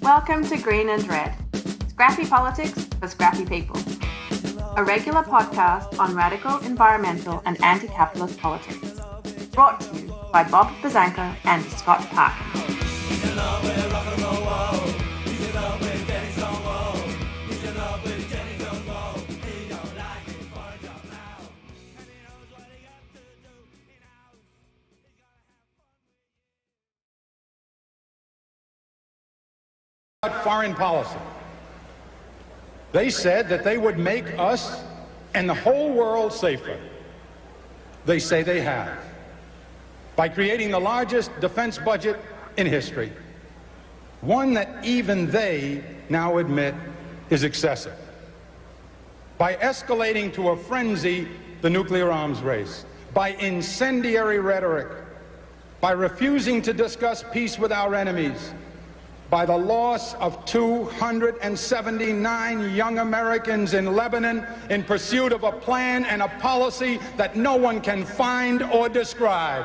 Welcome to Green and Red, scrappy politics for scrappy people. A regular podcast on radical, environmental and anti-capitalist politics. Brought to you by Bob Bazanko and Scott Parkin. Foreign policy. They said that they would make us and the whole world safer. They say they have, by creating the largest defense budget in history, one that even they now admit is excessive, by escalating to a frenzy the nuclear arms race, by incendiary rhetoric, by refusing to discuss peace with our enemies, by the loss of 279 young Americans in Lebanon in pursuit of a plan and a policy that no one can find or describe.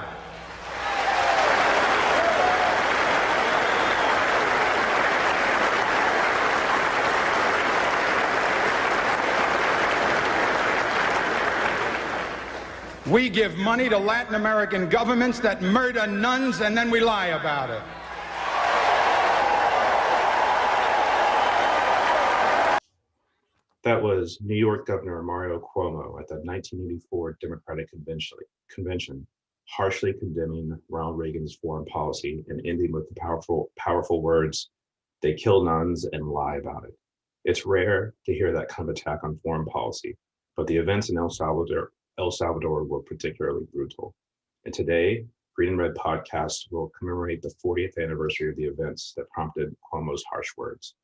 We give money to Latin American governments that murder nuns and then we lie about it. That was New York Governor Mario Cuomo at the 1984 Democratic Convention, harshly condemning Ronald Reagan's foreign policy and ending with the powerful words, "They kill nuns and lie about it." It's rare to hear that kind of attack on foreign policy, but the events in El Salvador were particularly brutal. And today, Green and Red podcast will commemorate the 40th anniversary of the events that prompted Cuomo's harsh words.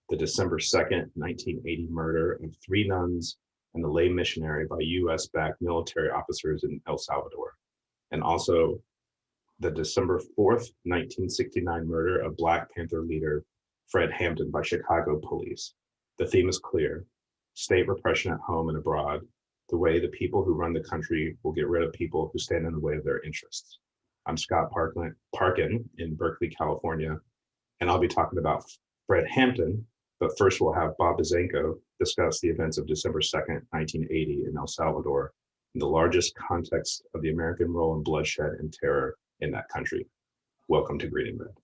The December 2nd, 1980 murder of 3 nuns and the lay missionary by US-backed military officers in El Salvador. And also the December 4th, 1969 murder of Black Panther leader Fred Hampton by Chicago police. The theme is clear: state repression at home and abroad, the way the people who run the country will get rid of people who stand in the way of their interests. I'm Scott Parkin in Berkeley, California, and I'll be talking about Fred Hampton. But first, we'll have Bob Bazanko discuss the events of December 2nd, 1980 in El Salvador, in the largest context of the American role in bloodshed and terror in that country. Welcome to Green and Red.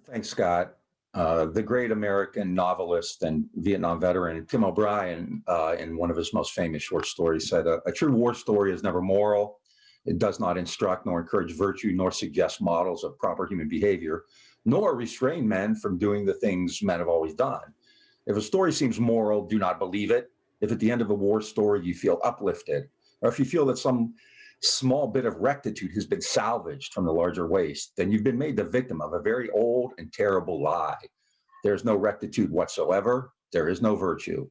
Thanks, Scott. The great American novelist and Vietnam veteran Tim O'Brien, in one of his most famous short stories, said, "A true war story is never moral. It does not instruct nor encourage virtue, nor suggest models of proper human behavior, nor restrain men from doing the things men have always done. If a story seems moral, do not believe it. If at the end of a war story you feel uplifted, or if you feel that some small bit of rectitude has been salvaged from the larger waste, then you've been made the victim of a very old and terrible lie. There's no rectitude whatsoever. There is no virtue.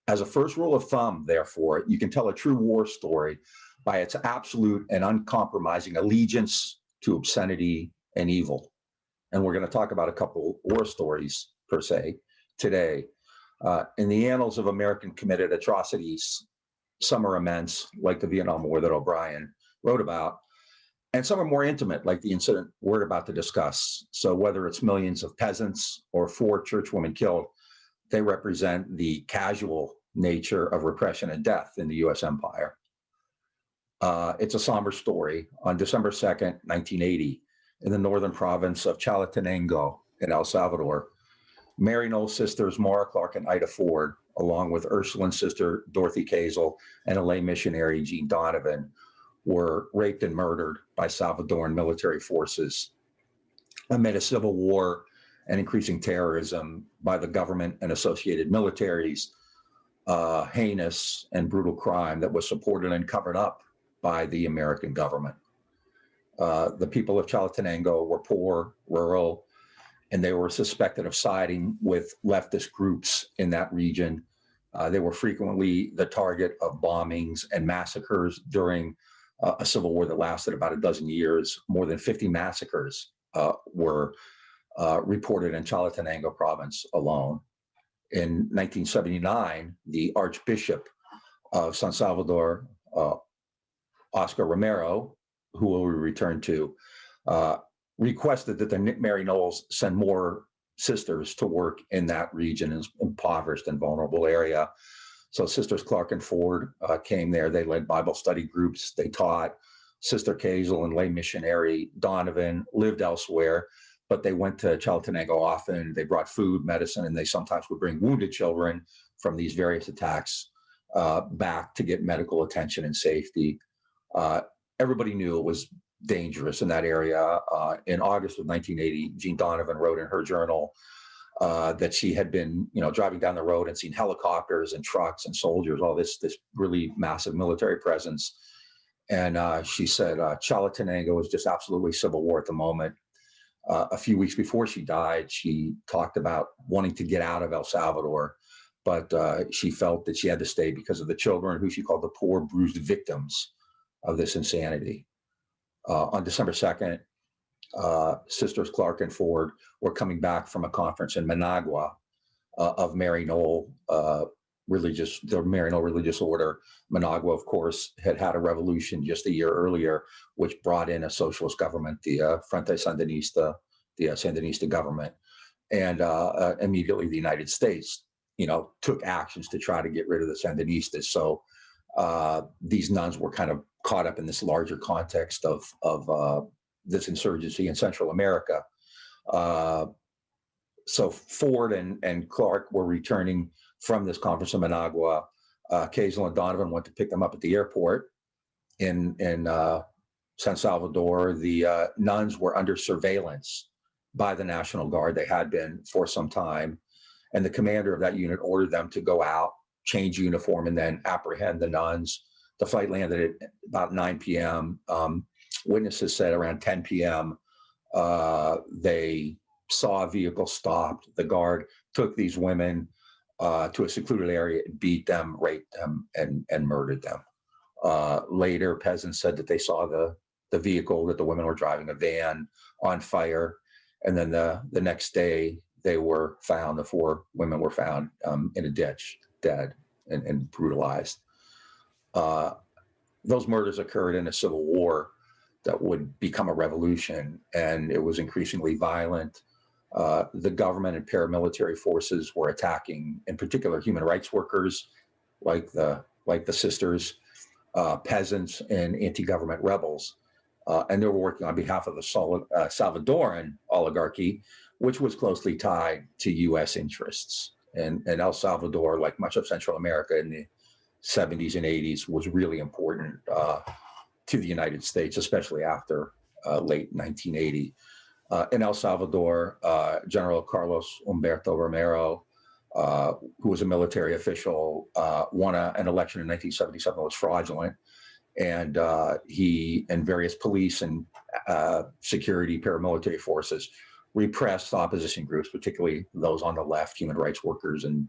As a first rule of thumb, therefore, you can tell a true war story by its absolute and uncompromising allegiance to obscenity and evil." And we're going to talk about a couple war stories, per se, today. In the annals of American committed atrocities, some are immense, like the Vietnam War that O'Brien wrote about, and some are more intimate, like the incident we're about to discuss. So whether it's millions of peasants or 4 churchwomen killed, they represent the casual nature of repression and death in the US empire. It's a somber story. On December 2nd, 1980, in the northern province of Chalatenango in El Salvador, Mary Knowles' sisters Maura Clark and Ida Ford, along with Ursuline's sister Dorothy Kazel and a lay missionary Jean Donovan, were raped and murdered by Salvadoran military forces amid a civil war and increasing terrorism by the government and associated militaries, heinous and brutal crime that was supported and covered up by the American government. The people of Chalatenango were poor, rural, and they were suspected of siding with leftist groups in that region. They were frequently the target of bombings and massacres during a civil war that lasted about a dozen years. More than 50 massacres were reported in Chalatenango province alone. In 1979, the Archbishop of San Salvador, Oscar Romero, who will return to, requested that the Mary Knowles send more sisters to work in that region, in impoverished and vulnerable area. So Sisters Clark and Ford came there. They led Bible study groups. They taught. Sister Kazel and lay missionary Donovan lived elsewhere, but they went to Chalatenango often. They brought food, medicine, and they sometimes would bring wounded children from these various attacks back to get medical attention and safety. Everybody knew it was dangerous in that area. In August of 1980, Jean Donovan wrote in her journal that she had been, driving down the road and seen helicopters and trucks and soldiers, all this really massive military presence. And she said Chalatenango was just absolutely civil war at the moment. A few weeks before she died, she talked about wanting to get out of El Salvador, but she felt that she had to stay because of the children, who she called the poor, bruised victims of this insanity. On December 2nd, Sisters Clark and Ford were coming back from a conference in Managua of Mary Knoll Mary Knoll religious order. Managua, of course, had had a revolution just a year earlier, which brought in a socialist government, the Frente Sandinista, the Sandinista government. And immediately the United States, took actions to try to get rid of the Sandinistas. So these nuns were kind of caught up in this larger context of this insurgency in Central America. So Ford and Clark were returning from this conference in Managua. Kazel and Donovan went to pick them up at the airport in San Salvador. The nuns were under surveillance by the National Guard. They had been for some time. And the commander of that unit ordered them to go out, change uniform, and then apprehend the nuns. The flight landed at about 9 p.m. Witnesses said around 10 p.m. They saw a vehicle stopped. The guard took these women to a secluded area, beat them, raped them, and murdered them. Later, peasants said that they saw the vehicle that the women were driving, a van, on fire. And then the next day, they were found, the 4 women were found in a ditch, dead and brutalized. Those murders occurred in a civil war that would become a revolution, and it was increasingly violent. The government and paramilitary forces were attacking, in particular, human rights workers, like the sisters, peasants, and anti-government rebels. And they were working on behalf of the Salvadoran oligarchy, which was closely tied to U.S. interests. And El Salvador, like much of Central America in the 70s and 80s, was really important to the United States, especially after late 1980. In El Salvador, General Carlos Humberto Romero, who was a military official, won an election in 1977 that was fraudulent. And he and various police and security paramilitary forces repressed opposition groups, particularly those on the left, human rights workers and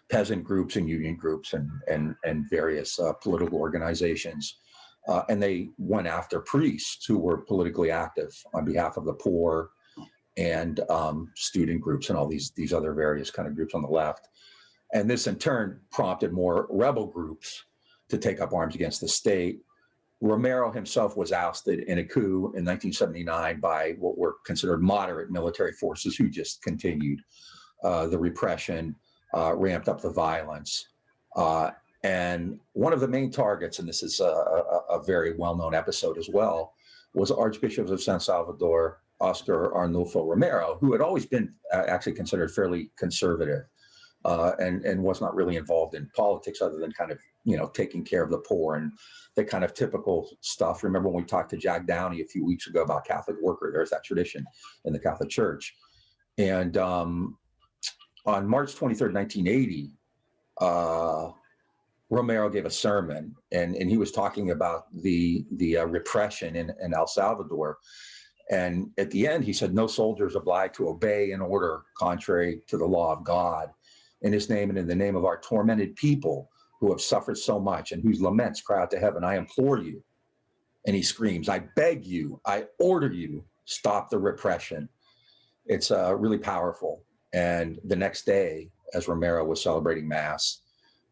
peasant groups and union groups and various political organizations. And they went after priests who were politically active on behalf of the poor and student groups and all these other various kind of groups on the left. And this in turn prompted more rebel groups to take up arms against the state. Romero himself was ousted in a coup in 1979 by what were considered moderate military forces who just continued the repression, ramped up the violence. And one of the main targets, and this is a very well-known episode as well, was Archbishop of San Salvador, Oscar Arnulfo Romero, who had always been actually considered fairly conservative and was not really involved in politics other than kind of, taking care of the poor and the kind of typical stuff. Remember when we talked to Jack Downey a few weeks ago about Catholic worker, there's that tradition in the Catholic Church. And on March 23rd, 1980, Romero gave a sermon, and he was talking about the repression in El Salvador. And at the end, he said, "No soldier is obliged to obey an order contrary to the law of God. In his name and in the name of our tormented people who have suffered so much and whose laments cry out to heaven, I implore you." And he screams, "I beg you, I order you, stop the repression." It's really powerful. And the next day, as Romero was celebrating Mass,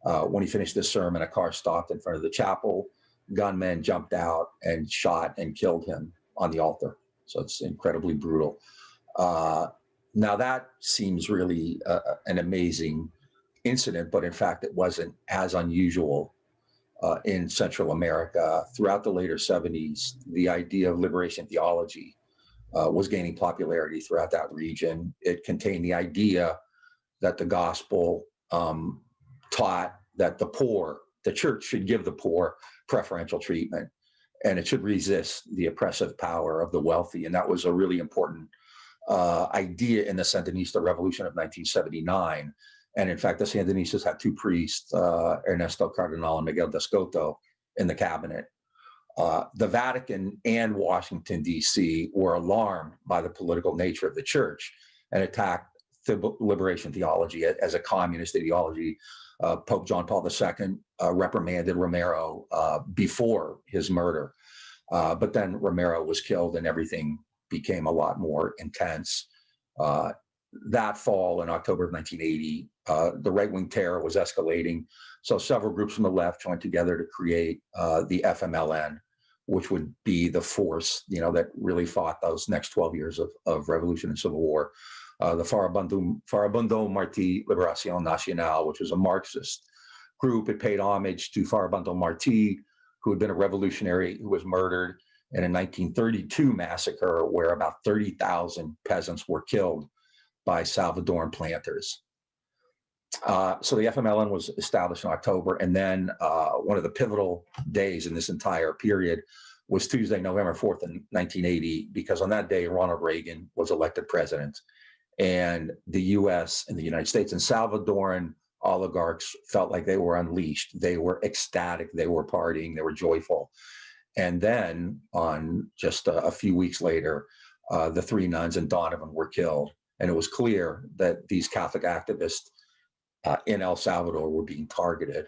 when he finished his sermon, a car stopped in front of the chapel. Gunmen jumped out and shot and killed him on the altar. So it's incredibly brutal. Now that seems really an amazing incident, but in fact, it wasn't as unusual in Central America. Throughout the later 70s, the idea of liberation theology was gaining popularity throughout that region. It contained the idea that the gospel taught that the church should give the poor preferential treatment, and it should resist the oppressive power of the wealthy. And that was a really important idea in the Sandinista Revolution of 1979. And in fact, the Sandinistas had two priests, Ernesto Cardenal and Miguel Descoto, in the cabinet. The Vatican and Washington, D.C. were alarmed by the political nature of the church and attacked liberation theology as a communist ideology. Pope John Paul II reprimanded Romero before his murder. But then Romero was killed and everything became a lot more intense. That fall in October of 1980, the right-wing terror was escalating. So several groups from the left joined together to create the FMLN, which would be the force, that really fought those next 12 years of revolution and civil war. The Farabundo Martí Liberación Nacional, which was a Marxist group. It paid homage to Farabundo Martí, who had been a revolutionary who was murdered in a 1932 massacre where about 30,000 peasants were killed by Salvadoran planters. So the FMLN was established in October, and then one of the pivotal days in this entire period was Tuesday, November 4th, in 1980, because on that day, Ronald Reagan was elected president, and the U.S. and the United States and Salvadoran oligarchs felt like they were unleashed. They were ecstatic. They were partying. They were joyful. And then on just a few weeks later, the three nuns and Donovan were killed. And it was clear that these Catholic activists in El Salvador were being targeted.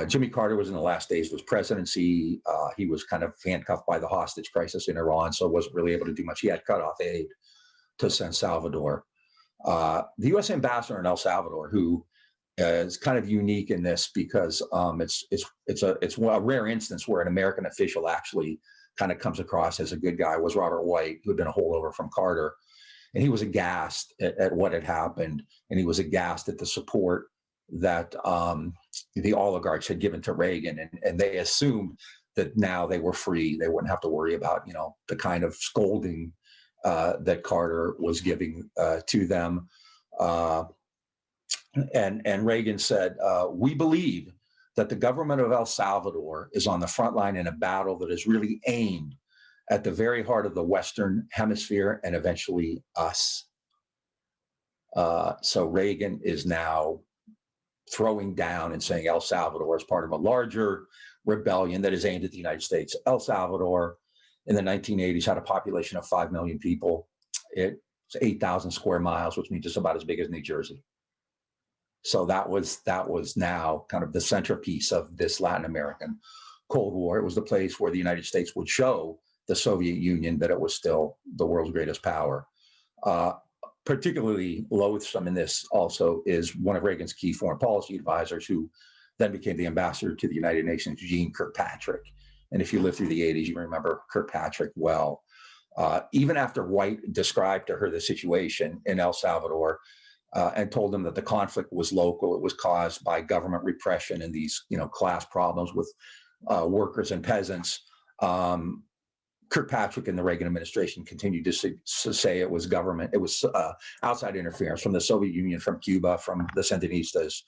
Jimmy Carter was in the last days of his presidency. He was kind of handcuffed by the hostage crisis in Iran, so wasn't really able to do much. He had cut off aid to San Salvador. The U.S. ambassador in El Salvador, who is kind of unique in this because it's a rare instance where an American official actually kind of comes across as a good guy, was Robert White, who had been a holdover from Carter. And he was aghast at what had happened, and he was aghast at the support that the oligarchs had given to Reagan, and they assumed that now they were free. They wouldn't have to worry about, the kind of scolding that Carter was giving to them. And Reagan said, "We believe that the government of El Salvador is on the front line in a battle that is really aimed at the very heart of the Western Hemisphere and eventually us." So Reagan is now throwing down and saying El Salvador is part of a larger rebellion that is aimed at the United States. El Salvador in the 1980s had a population of 5 million people. It's 8,000 square miles, which means just about as big as New Jersey. So that was now kind of the centerpiece of this Latin American Cold War. It was the place where the United States would show the Soviet Union that it was still the world's greatest power. Particularly loathsome in this also is one of Reagan's key foreign policy advisors, who then became the ambassador to the United Nations, Jeane Kirkpatrick. And if you lived through the 80s, you remember Kirkpatrick well. Even after White described to her the situation in El Salvador and told them that the conflict was local, it was caused by government repression and these class problems with workers and peasants, Kirkpatrick and the Reagan administration continued to say it was government, it was outside interference from the Soviet Union, from Cuba, from the Sandinistas.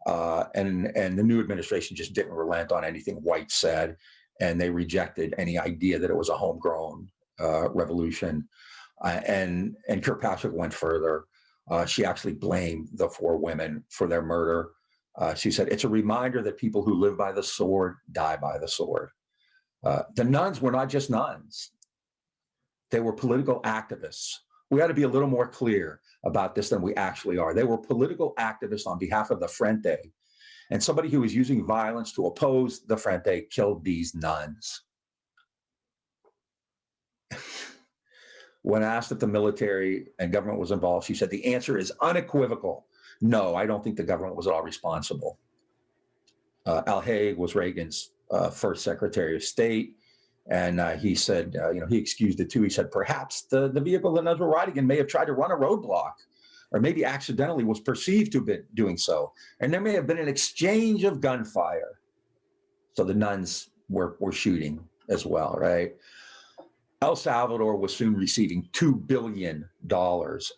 And the new administration just didn't relent on anything White said, and they rejected any idea that it was a homegrown revolution. And Kirkpatrick went further. She actually blamed the 4 women for their murder. She said, "It's a reminder that people who live by the sword die by the sword." The nuns were not just nuns. They were political activists. We ought to be a little more clear about this than we actually are. They were political activists on behalf of the Frente, and somebody who was using violence to oppose the Frente killed these nuns. When asked if the military and government was involved, she said, "The answer is unequivocal. No, I don't think the government was at all responsible." Al Haig was Reagan's first Secretary of State. And he said, he excused it too. He said, perhaps the vehicle the nuns were riding in may have tried to run a roadblock, or maybe accidentally was perceived to have been doing so. And there may have been an exchange of gunfire. So the nuns were shooting as well, right? El Salvador was soon receiving $2 billion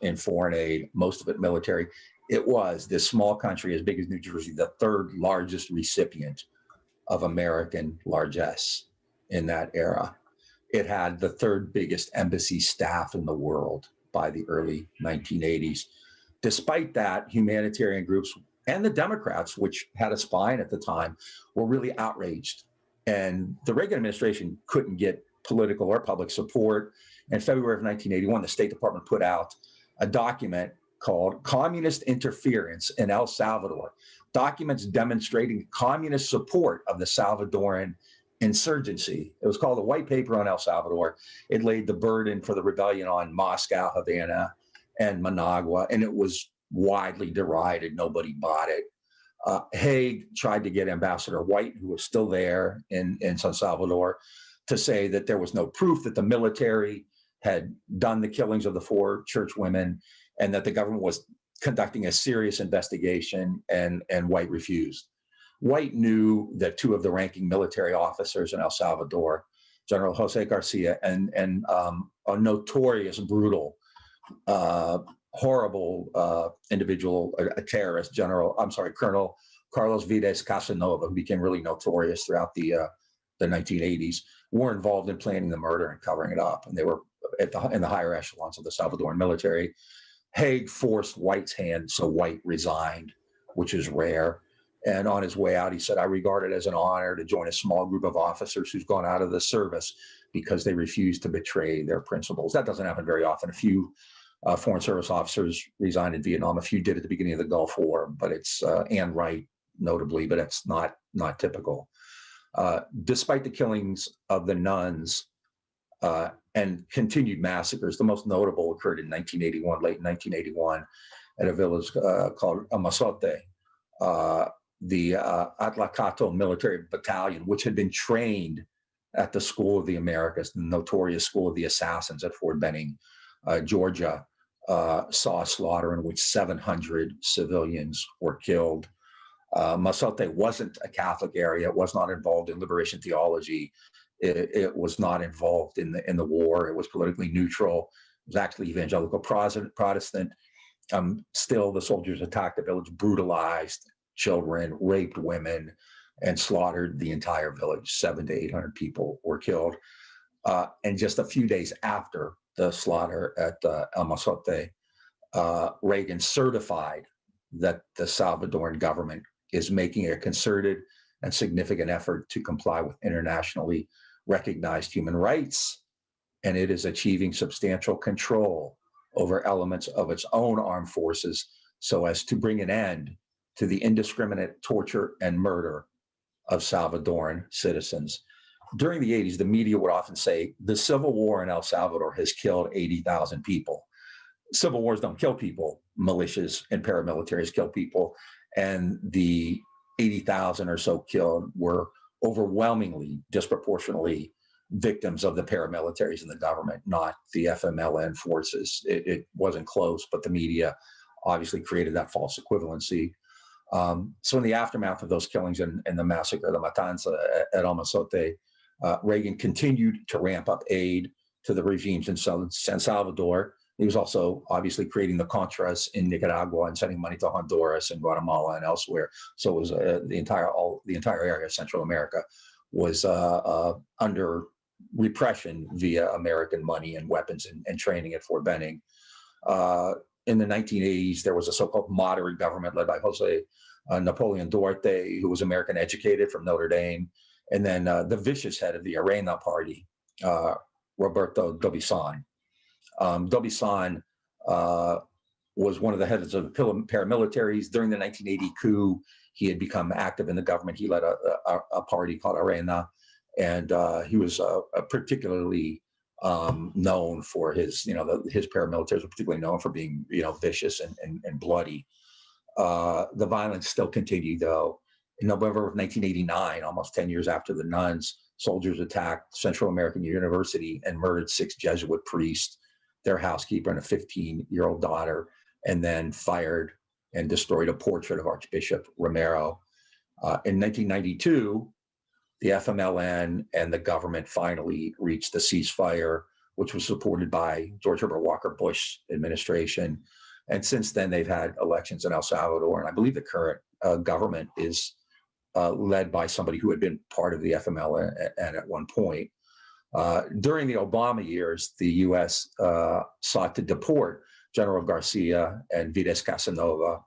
in foreign aid, most of it military. It was, this small country as big as New Jersey, the third largest recipient of American largesse in that era. It had the third biggest embassy staff in the world by the early 1980s. Despite that, humanitarian groups and the Democrats, which had a spine at the time, were really outraged. And the Reagan administration couldn't get political or public support. In February of 1981, the State Department put out a document called Communist Interference in El Salvador, documents demonstrating communist support of the Salvadoran insurgency. It was called the White Paper on El Salvador. It laid the burden for the rebellion on Moscow, Havana, and Managua, and it was widely derided. Nobody bought it. Haig tried to get Ambassador White, who was still there in San Salvador, to say that there was no proof that the military had done the killings of the 4 church women and that the government was conducting a serious investigation, and White refused. White knew that 2 of the ranking military officers in El Salvador, General Jose Garcia and a notorious, brutal, horrible individual, a terrorist, Colonel Carlos Vides Casanova, who became really notorious throughout the 1980s, were involved in planning the murder and covering it up. And they were in the higher echelons of the Salvadoran military. Haig forced White's hand, so White resigned, which is rare. And on his way out, he said, I regard it as an honor to join a small group of officers who's gone out of the service because they refused to betray their principles. That doesn't happen very often. A few Foreign Service officers resigned in Vietnam. A few did at the beginning of the Gulf War, but it's Ann Wright, notably, but it's not typical. Despite the killings of the nuns and continued massacres, the most notable occurred in late 1981, at a village called Amazote. The Atlacato military battalion, which had been trained at the School of the Americas, the notorious School of the Assassins at Fort Benning, Georgia, saw a slaughter in which 700 civilians were killed. Mazote wasn't a Catholic area. It was not involved in liberation theology. It was not involved in the war. It was politically neutral. It was actually evangelical Protestant. Still, the soldiers attacked the village, brutalized children, raped women, and slaughtered the entire village. 700 to 800 people were killed. And just a few days after the slaughter at El Mazote, Reagan certified that the Salvadoran government is making a concerted and significant effort to comply with internationally recognized human rights, and it is achieving substantial control over elements of its own armed forces so as to bring an end to the indiscriminate torture and murder of Salvadoran citizens. During the 80s, the media would often say the civil war in El Salvador has killed 80,000 people. Civil wars don't kill people. Militias and paramilitaries kill people. And the 80,000 or so killed were overwhelmingly, disproportionately victims of the paramilitaries and the government, not the FMLN forces. It wasn't close, but the media obviously created that false equivalency. So in the aftermath of those killings and the massacre, the Matanza at El Mazote, Reagan continued to ramp up aid to the regimes in San Salvador. He was also obviously creating the Contras in Nicaragua and sending money to Honduras and Guatemala and elsewhere. So it was the entire area of Central America was under repression via American money and weapons and training at Fort Benning. In the 1980s, there was a so-called moderate government led by Jose Napoleon Duarte, who was American educated from Notre Dame. And then the vicious head of the Arena Party, Roberto Dobizon. Dobizon was one of the heads of the paramilitaries. During the 1980 coup, he had become active in the government. He led a party called Arena, and he was particularly known for his paramilitaries were particularly known for being, vicious and bloody. The violence still continued, though. In November of 1989, almost 10 years after the Nuns, soldiers attacked Central American University and murdered 6 Jesuit priests, their housekeeper, and a 15-year-old daughter, and then fired and destroyed a portrait of Archbishop Romero. In 1992, the FMLN and the government finally reached a ceasefire, which was supported by George Herbert Walker Bush administration. And since then, they've had elections in El Salvador. And I believe the current government is led by somebody who had been part of the FMLN at one point. During the Obama years, the U.S. Sought to deport General Garcia and Vides Casanova,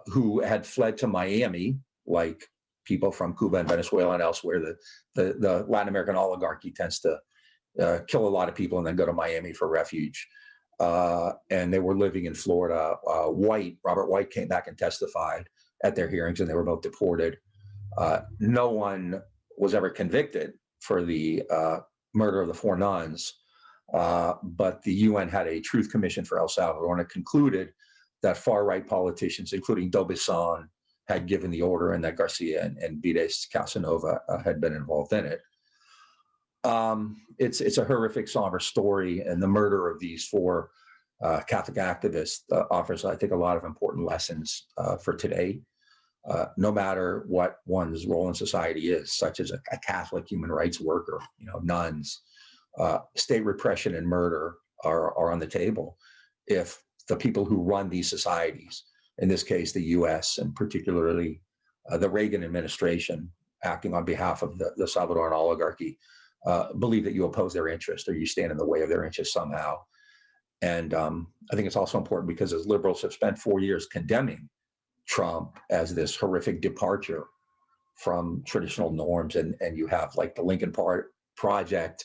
who had fled to Miami, like people from Cuba and Venezuela and elsewhere. The Latin American oligarchy tends to kill a lot of people and then go to Miami for refuge. And they were living in Florida. Robert White came back and testified at their hearings, and they were both deported. No one was ever convicted for the murder of the 4 nuns, but the UN had a truth commission for El Salvador, and it concluded that far-right politicians, including D'Aubuisson, had given the order, and that Garcia and Vides Casanova had been involved in it. It's a horrific, somber story, and the murder of these 4 Catholic activists offers, I think, a lot of important lessons for today. No matter what one's role in society is, such as a Catholic human rights worker, nuns, state repression and murder are on the table. If the people who run these societies, in this case, the U.S. and particularly the Reagan administration, acting on behalf of the Salvadoran oligarchy, believe that you oppose their interest or you stand in the way of their interest somehow. And I think it's also important because as liberals have spent 4 years condemning Trump as this horrific departure from traditional norms, and you have like the Lincoln Project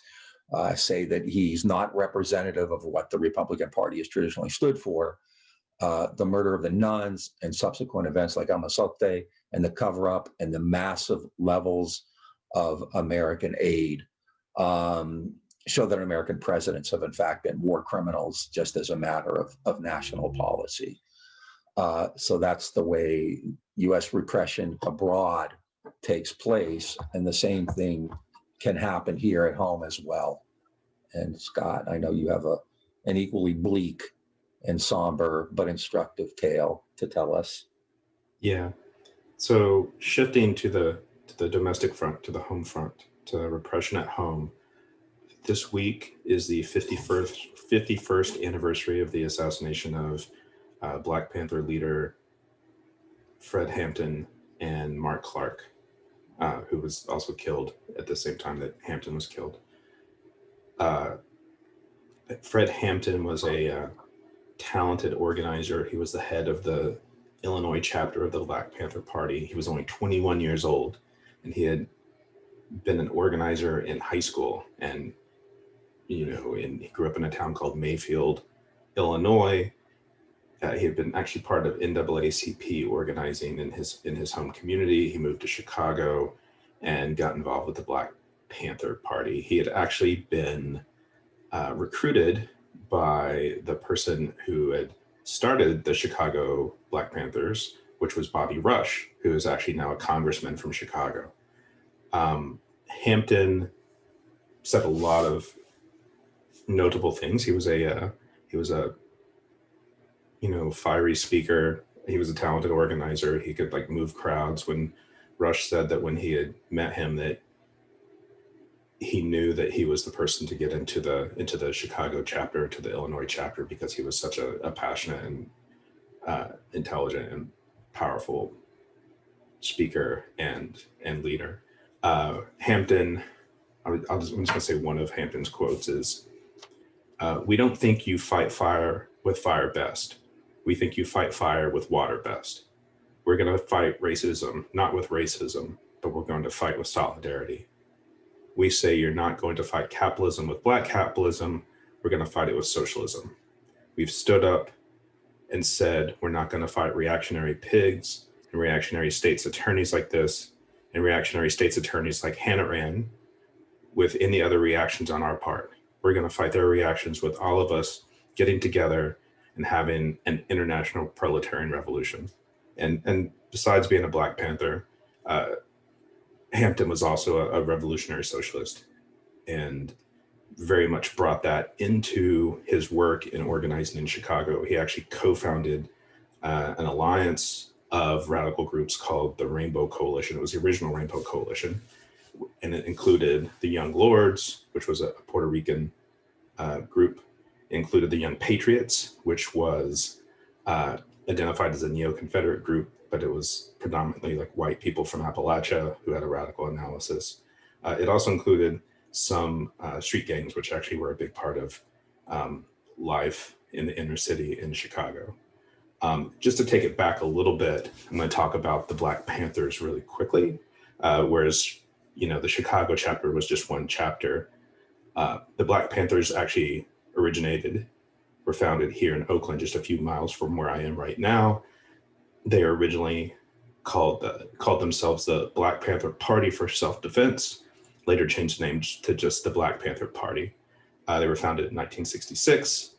say that he's not representative of what the Republican Party has traditionally stood for. The murder of the nuns and subsequent events like Amazote and the cover-up and the massive levels of American aid show that American presidents have in fact been war criminals just as a matter of national policy. So that's the way U.S. repression abroad takes place, and the same thing can happen here at home as well. And Scott, I know you have an equally bleak and somber but instructive tale to tell us. Yeah. So shifting to the domestic front, to the home front, to repression at home. This week is the 51st anniversary of the assassination of Black Panther leader Fred Hampton and Mark Clark, who was also killed at the same time that Hampton was killed. Fred Hampton was a talented organizer. He was the head of the Illinois chapter of the Black Panther Party. He was only 21 years old, and he had been an organizer in high school. And, he grew up in a town called Mayfield, Illinois. He had been actually part of NAACP organizing in his home community. He moved to Chicago and got involved with the Black Panther Party. He had actually been recruited by the person who had started the Chicago Black Panthers, which was Bobby Rush, who is actually now a congressman from Chicago. Hampton said a lot of notable things. He was a fiery speaker. He was a talented organizer. He could move crowds. When Rush said that when he had met him that he knew that he was the person to get into the Chicago chapter, to the Illinois chapter, because he was such a passionate and intelligent and powerful speaker and leader. Hampton, I'm just going to say one of Hampton's quotes is, "We don't think you fight fire with fire best. We think you fight fire with water best. We're going to fight racism, not with racism, but we're going to fight with solidarity. We say you're not going to fight capitalism with Black capitalism. We're going to fight it with socialism. We've stood up and said we're not going to fight reactionary pigs and reactionary states attorneys like this and reactionary states attorneys like Hannah Rand with any other reactions on our part. We're going to fight their reactions with all of us getting together and having an international proletarian revolution." And besides being a Black Panther, Hampton was also a revolutionary socialist and very much brought that into his work in organizing in Chicago. He actually co-founded an alliance of radical groups called the Rainbow Coalition. It was the original Rainbow Coalition, and it included the Young Lords, which was a Puerto Rican group. It included the Young Patriots, which was identified as a neo-Confederate group, but it was predominantly like white people from Appalachia who had a radical analysis. It also included some street gangs, which actually were a big part of life in the inner city in Chicago. Just to take it back a little bit, I'm going to talk about the Black Panthers really quickly, whereas the Chicago chapter was just one chapter. The Black Panthers actually were founded here in Oakland, just a few miles from where I am right now. They originally called themselves the Black Panther Party for Self-Defense, later changed names to just the Black Panther Party. They were founded in 1966,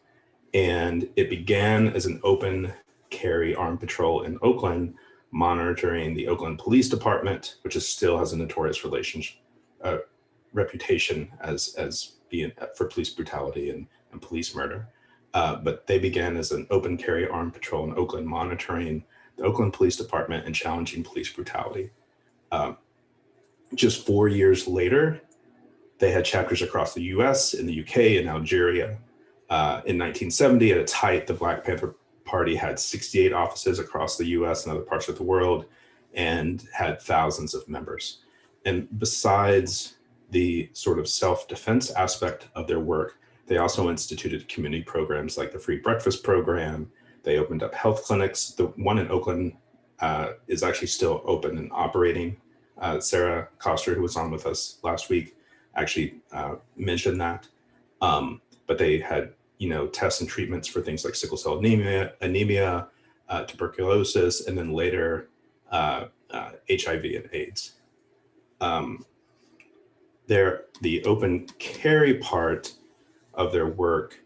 and it began as an open carry armed patrol in Oakland, monitoring the Oakland Police Department, which still has a notorious reputation as being for police brutality and police murder. But they began as an open carry armed patrol in Oakland, monitoring the Oakland Police Department and challenging police brutality. Just 4 years later, they had chapters across the US, in the UK, and Algeria. In 1970, at its height, the Black Panther Party had 68 offices across the US and other parts of the world and had thousands of members. And besides the sort of self-defense aspect of their work, they also instituted community programs like the Free Breakfast Program. They opened up health clinics. The one in Oakland is actually still open and operating. Sarah Koster, who was on with us last week, actually mentioned that. But they had, tests and treatments for things like sickle cell anemia, tuberculosis, and then later HIV and AIDS. The open carry part of their work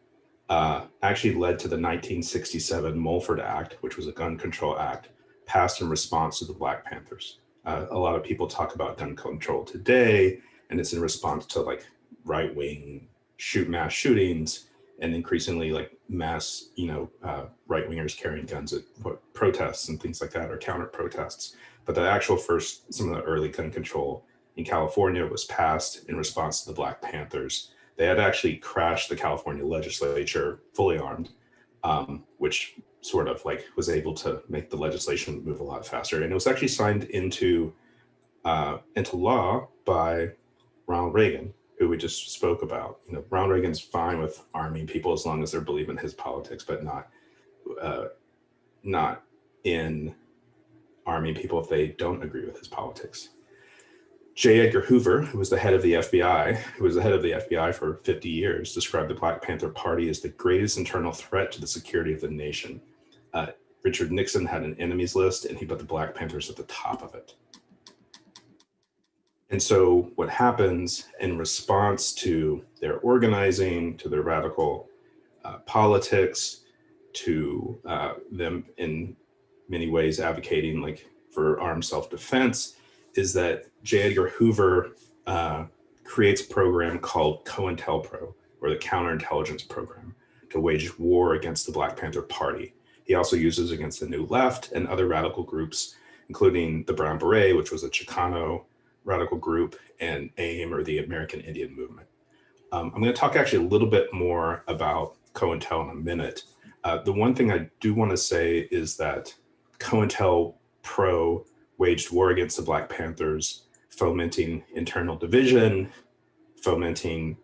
actually led to the 1967 Mulford Act, which was a gun control act passed in response to the Black Panthers. A lot of people talk about gun control today, and it's in response to like right-wing mass shootings and increasingly like mass, right-wingers carrying guns at protests and things like that, or counter protests. But the actual some of the early gun control in California was passed in response to the Black Panthers. They had actually crashed the California legislature fully armed, which sort of like was able to make the legislation move a lot faster. And it was actually signed into law by Ronald Reagan, who we just spoke about. Ronald Reagan's fine with arming people as long as they're believing his politics, but not in arming people if they don't agree with his politics. J. Edgar Hoover, who was the head of the FBI for 50 years, described the Black Panther Party as the greatest internal threat to the security of the nation. Richard Nixon had an enemies list, and he put the Black Panthers at the top of it. And so what happens in response to their organizing, to their radical politics, to them in many ways advocating like for armed self-defense, is that J. Edgar Hoover creates a program called COINTELPRO, or the Counterintelligence Program, to wage war against the Black Panther Party. He also uses against the New Left and other radical groups, including the Brown Beret, which was a Chicano radical group, and AIM, or the American Indian Movement. I'm going to talk actually a little bit more about COINTEL in a minute. The one thing I do want to say is that COINTELPRO waged war against the Black Panthers, fomenting internal division, fomenting,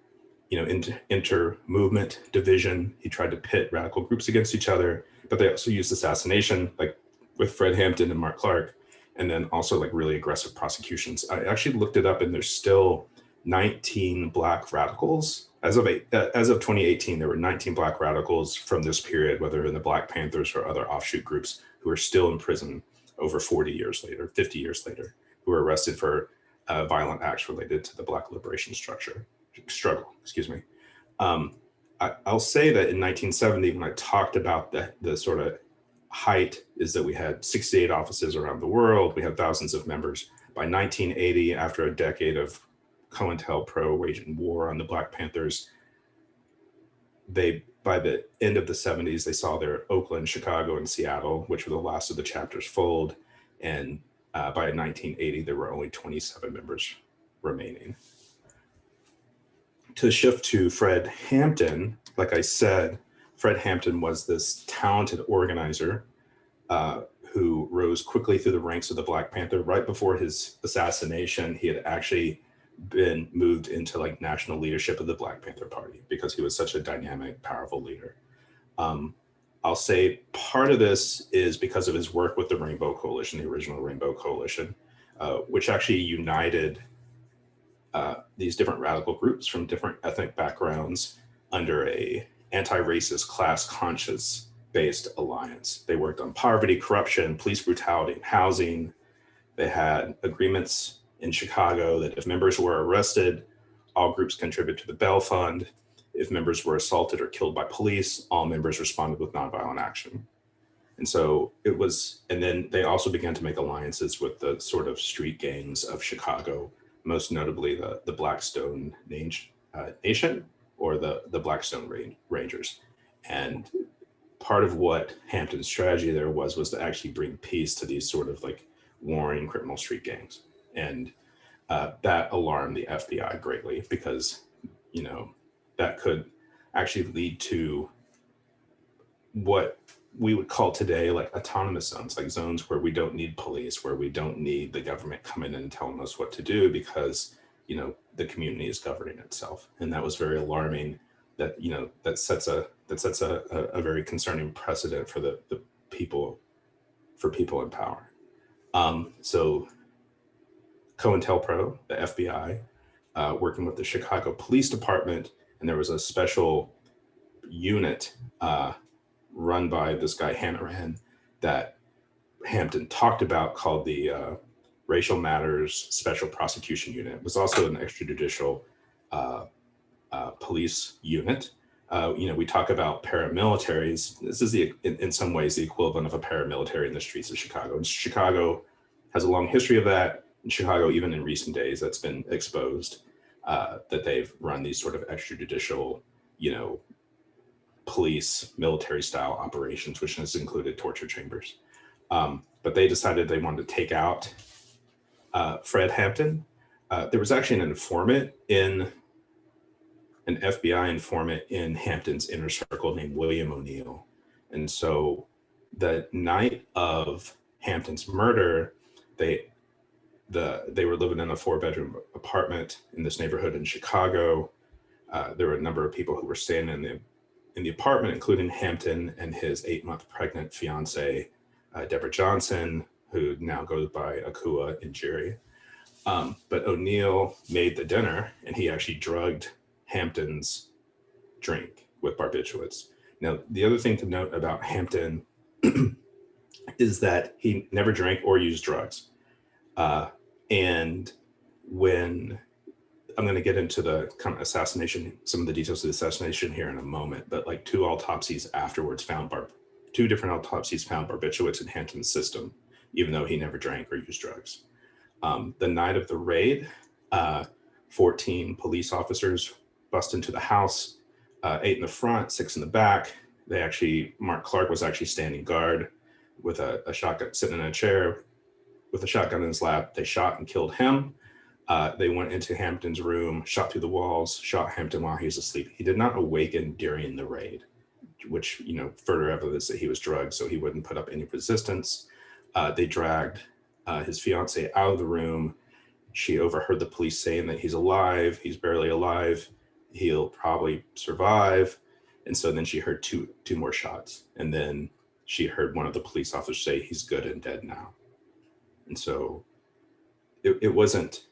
inter-movement division. He tried to pit radical groups against each other, but they also used assassination, like with Fred Hampton and Mark Clark, and then also like really aggressive prosecutions. I actually looked it up, and there's still 19 Black radicals. As of 2018, there were 19 Black radicals from this period, whether in the Black Panthers or other offshoot groups, who are still in prison over 40 years later, 50 years later, who were arrested for violent acts related to the Black liberation struggle. I'll say that in 1970, when I talked about the sort of height, is that we had 68 offices around the world, we had thousands of members, By 1980, after a decade of COINTELPRO waging war on the Black Panthers, by the end of the 70s, they saw their Oakland, Chicago, and Seattle, which were the last of the chapters, fold. And by 1980, there were only 27 members remaining. To shift to Fred Hampton, like I said, Fred Hampton was this talented organizer who rose quickly through the ranks of the Black Panther. Right before his assassination, he had actually been moved into like national leadership of the Black Panther Party because he was such a dynamic, powerful leader. I'll say part of this is because of his work with the Rainbow Coalition, the original Rainbow Coalition, which actually united these different radical groups from different ethnic backgrounds under a anti-racist, class-conscious based alliance. They worked on poverty, corruption, police brutality, and housing. They had agreements in Chicago that if members were arrested, all groups contribute to the bail fund. If members were assaulted or killed by police, all members responded with nonviolent action. And so it was, and then they also began to make alliances with the sort of street gangs of Chicago, most notably the Blackstone Nation or the Blackstone Rangers. And part of what Hampton's strategy there was to actually bring peace to these sort of like warring criminal street gangs. And that alarmed the FBI greatly because, you know, that could actually lead to what we would call today like autonomous zones, like zones where we don't need police, where we don't need the government coming in and telling us what to do because, you know, the community is governing itself. And that was very alarming. That, you know, that sets a very concerning precedent for the people, for people in power. So COINTELPRO, the FBI, working with the Chicago Police Department, and there was a special unit run by this guy Hannaran that Hampton talked about called the Racial Matters Special Prosecution Unit. It was also an extrajudicial police unit. You know, we talk about paramilitaries. This is in some ways the equivalent of a paramilitary in the streets of Chicago. And Chicago has a long history of that. In Chicago, even in recent days, that's been exposed, that they've run these sort of extrajudicial, you know, police military style operations, which has included torture chambers. But they decided they wanted to take out Fred Hampton. There was actually an FBI informant in Hampton's inner circle named William O'Neill. And so the night of Hampton's murder, they were living in a 4-bedroom apartment in this neighborhood in Chicago. There were a number of people who were staying in the apartment, including Hampton and his 8-month pregnant fiance, Deborah Johnson, who now goes by Akua Njeri. But O'Neill made the dinner and he actually drugged Hampton's drink with barbiturates. Now, the other thing to note about Hampton is that he never drank or used drugs. And when I'm going to get into the kind of assassination, some of the details of the assassination here in a moment, but like two different autopsies found barbiturates in Hampton's system, even though he never drank or used drugs. The night of the raid, 14 police officers bust into the house, 8 in the front, 6 in the back. Mark Clark was actually standing guard with a shotgun, sitting in a chair with a shotgun in his lap. They shot and killed him. They went into Hampton's room, shot through the walls, shot Hampton while he was asleep. He did not awaken during the raid, which, you know, further evidence that he was drugged, so he wouldn't put up any resistance. They dragged his fiance out of the room. She overheard the police saying that he's alive, he's barely alive, he'll probably survive. And so then she heard two more shots. And then she heard one of the police officers say, he's good and dead now. And so it wasn't,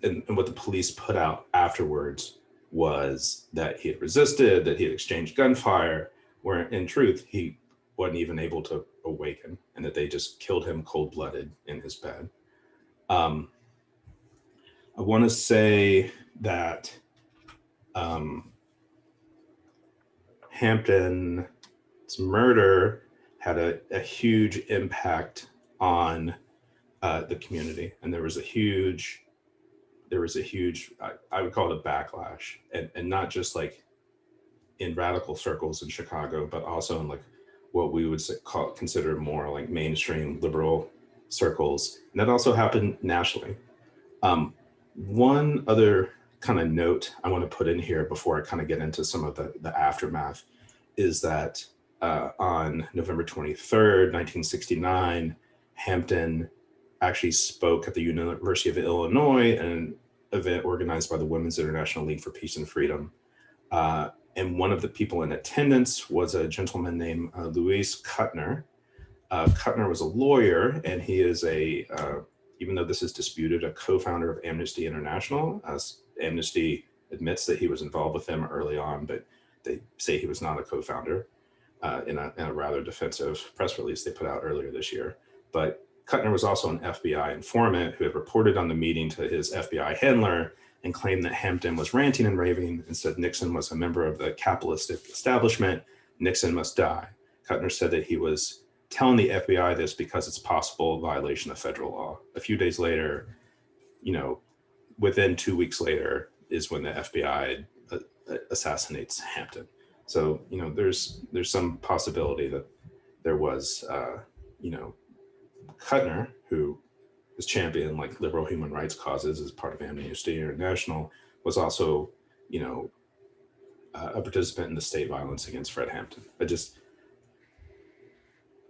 and what the police put out afterwards was that he had resisted, that he had exchanged gunfire, where in truth, he wasn't even able to awaken, and that they just killed him cold-blooded in his bed. I want to say that Hampton's murder had a huge impact on the community, and there was a huge, I would call it a backlash, and not just like in radical circles in Chicago, but also in like what we would consider more like mainstream liberal circles. And that also happened nationally. One other kind of note I want to put in here before I kind of get into some of the aftermath is that on November 23rd, 1969, Hampton actually spoke at the University of Illinois, an event organized by the Women's International League for Peace and Freedom. And one of the people in attendance was a gentleman named Louis Kuttner. Kuttner was a lawyer, and he is even though this is disputed, a co-founder of Amnesty International. Amnesty admits that he was involved with them early on, but they say he was not a co-founder in a rather defensive press release they put out earlier this year. But Kuttner was also an FBI informant who had reported on the meeting to his FBI handler and claimed that Hampton was ranting and raving and said Nixon was a member of the capitalistic establishment. Nixon must die. Kuttner said that he was telling the FBI this because it's possible violation of federal law. A few days later, within 2 weeks later is when the FBI assassinates Hampton. So, there's some possibility that there was, Kuttner, who has championed like liberal human rights causes as part of Amnesty International, was also, a participant in the state violence against Fred Hampton. I just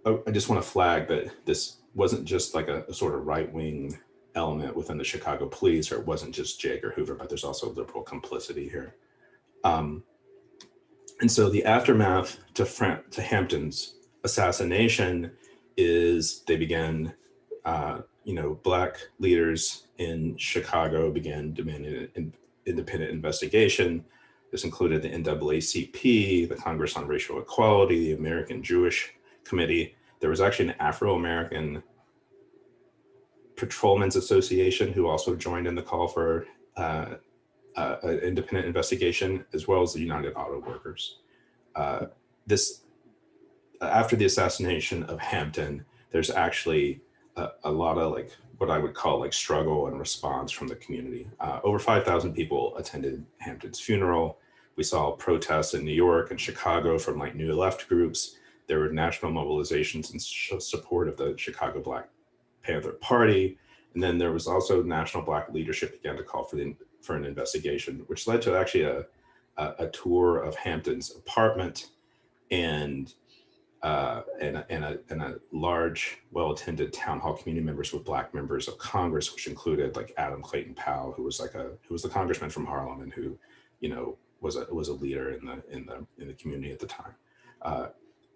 want to flag that this wasn't just like a sort of right-wing element within the Chicago police, or it wasn't just J. Edgar Hoover, but there's also liberal complicity here. And so the aftermath to Hampton's assassination is they began, Black leaders in Chicago began demanding an independent investigation. This included the NAACP, the Congress on Racial Equality, the American Jewish Committee. There was actually an Afro-American Patrolmen's Association who also joined in the call for an independent investigation, as well as the United Auto Workers. After the assassination of Hampton, there's actually a lot of like what I would call like struggle and response from the community. Over 5,000 people attended Hampton's funeral. We saw protests in New York and Chicago from like New Left groups. There were national mobilizations in support of the Chicago Black Panther Party. And then there was also national Black leadership began to call for an investigation, which led to actually a tour of Hampton's apartment and a large, well-attended town hall community members with Black members of Congress, which included like Adam Clayton Powell, who was the congressman from Harlem and who, was a leader in the community at the time.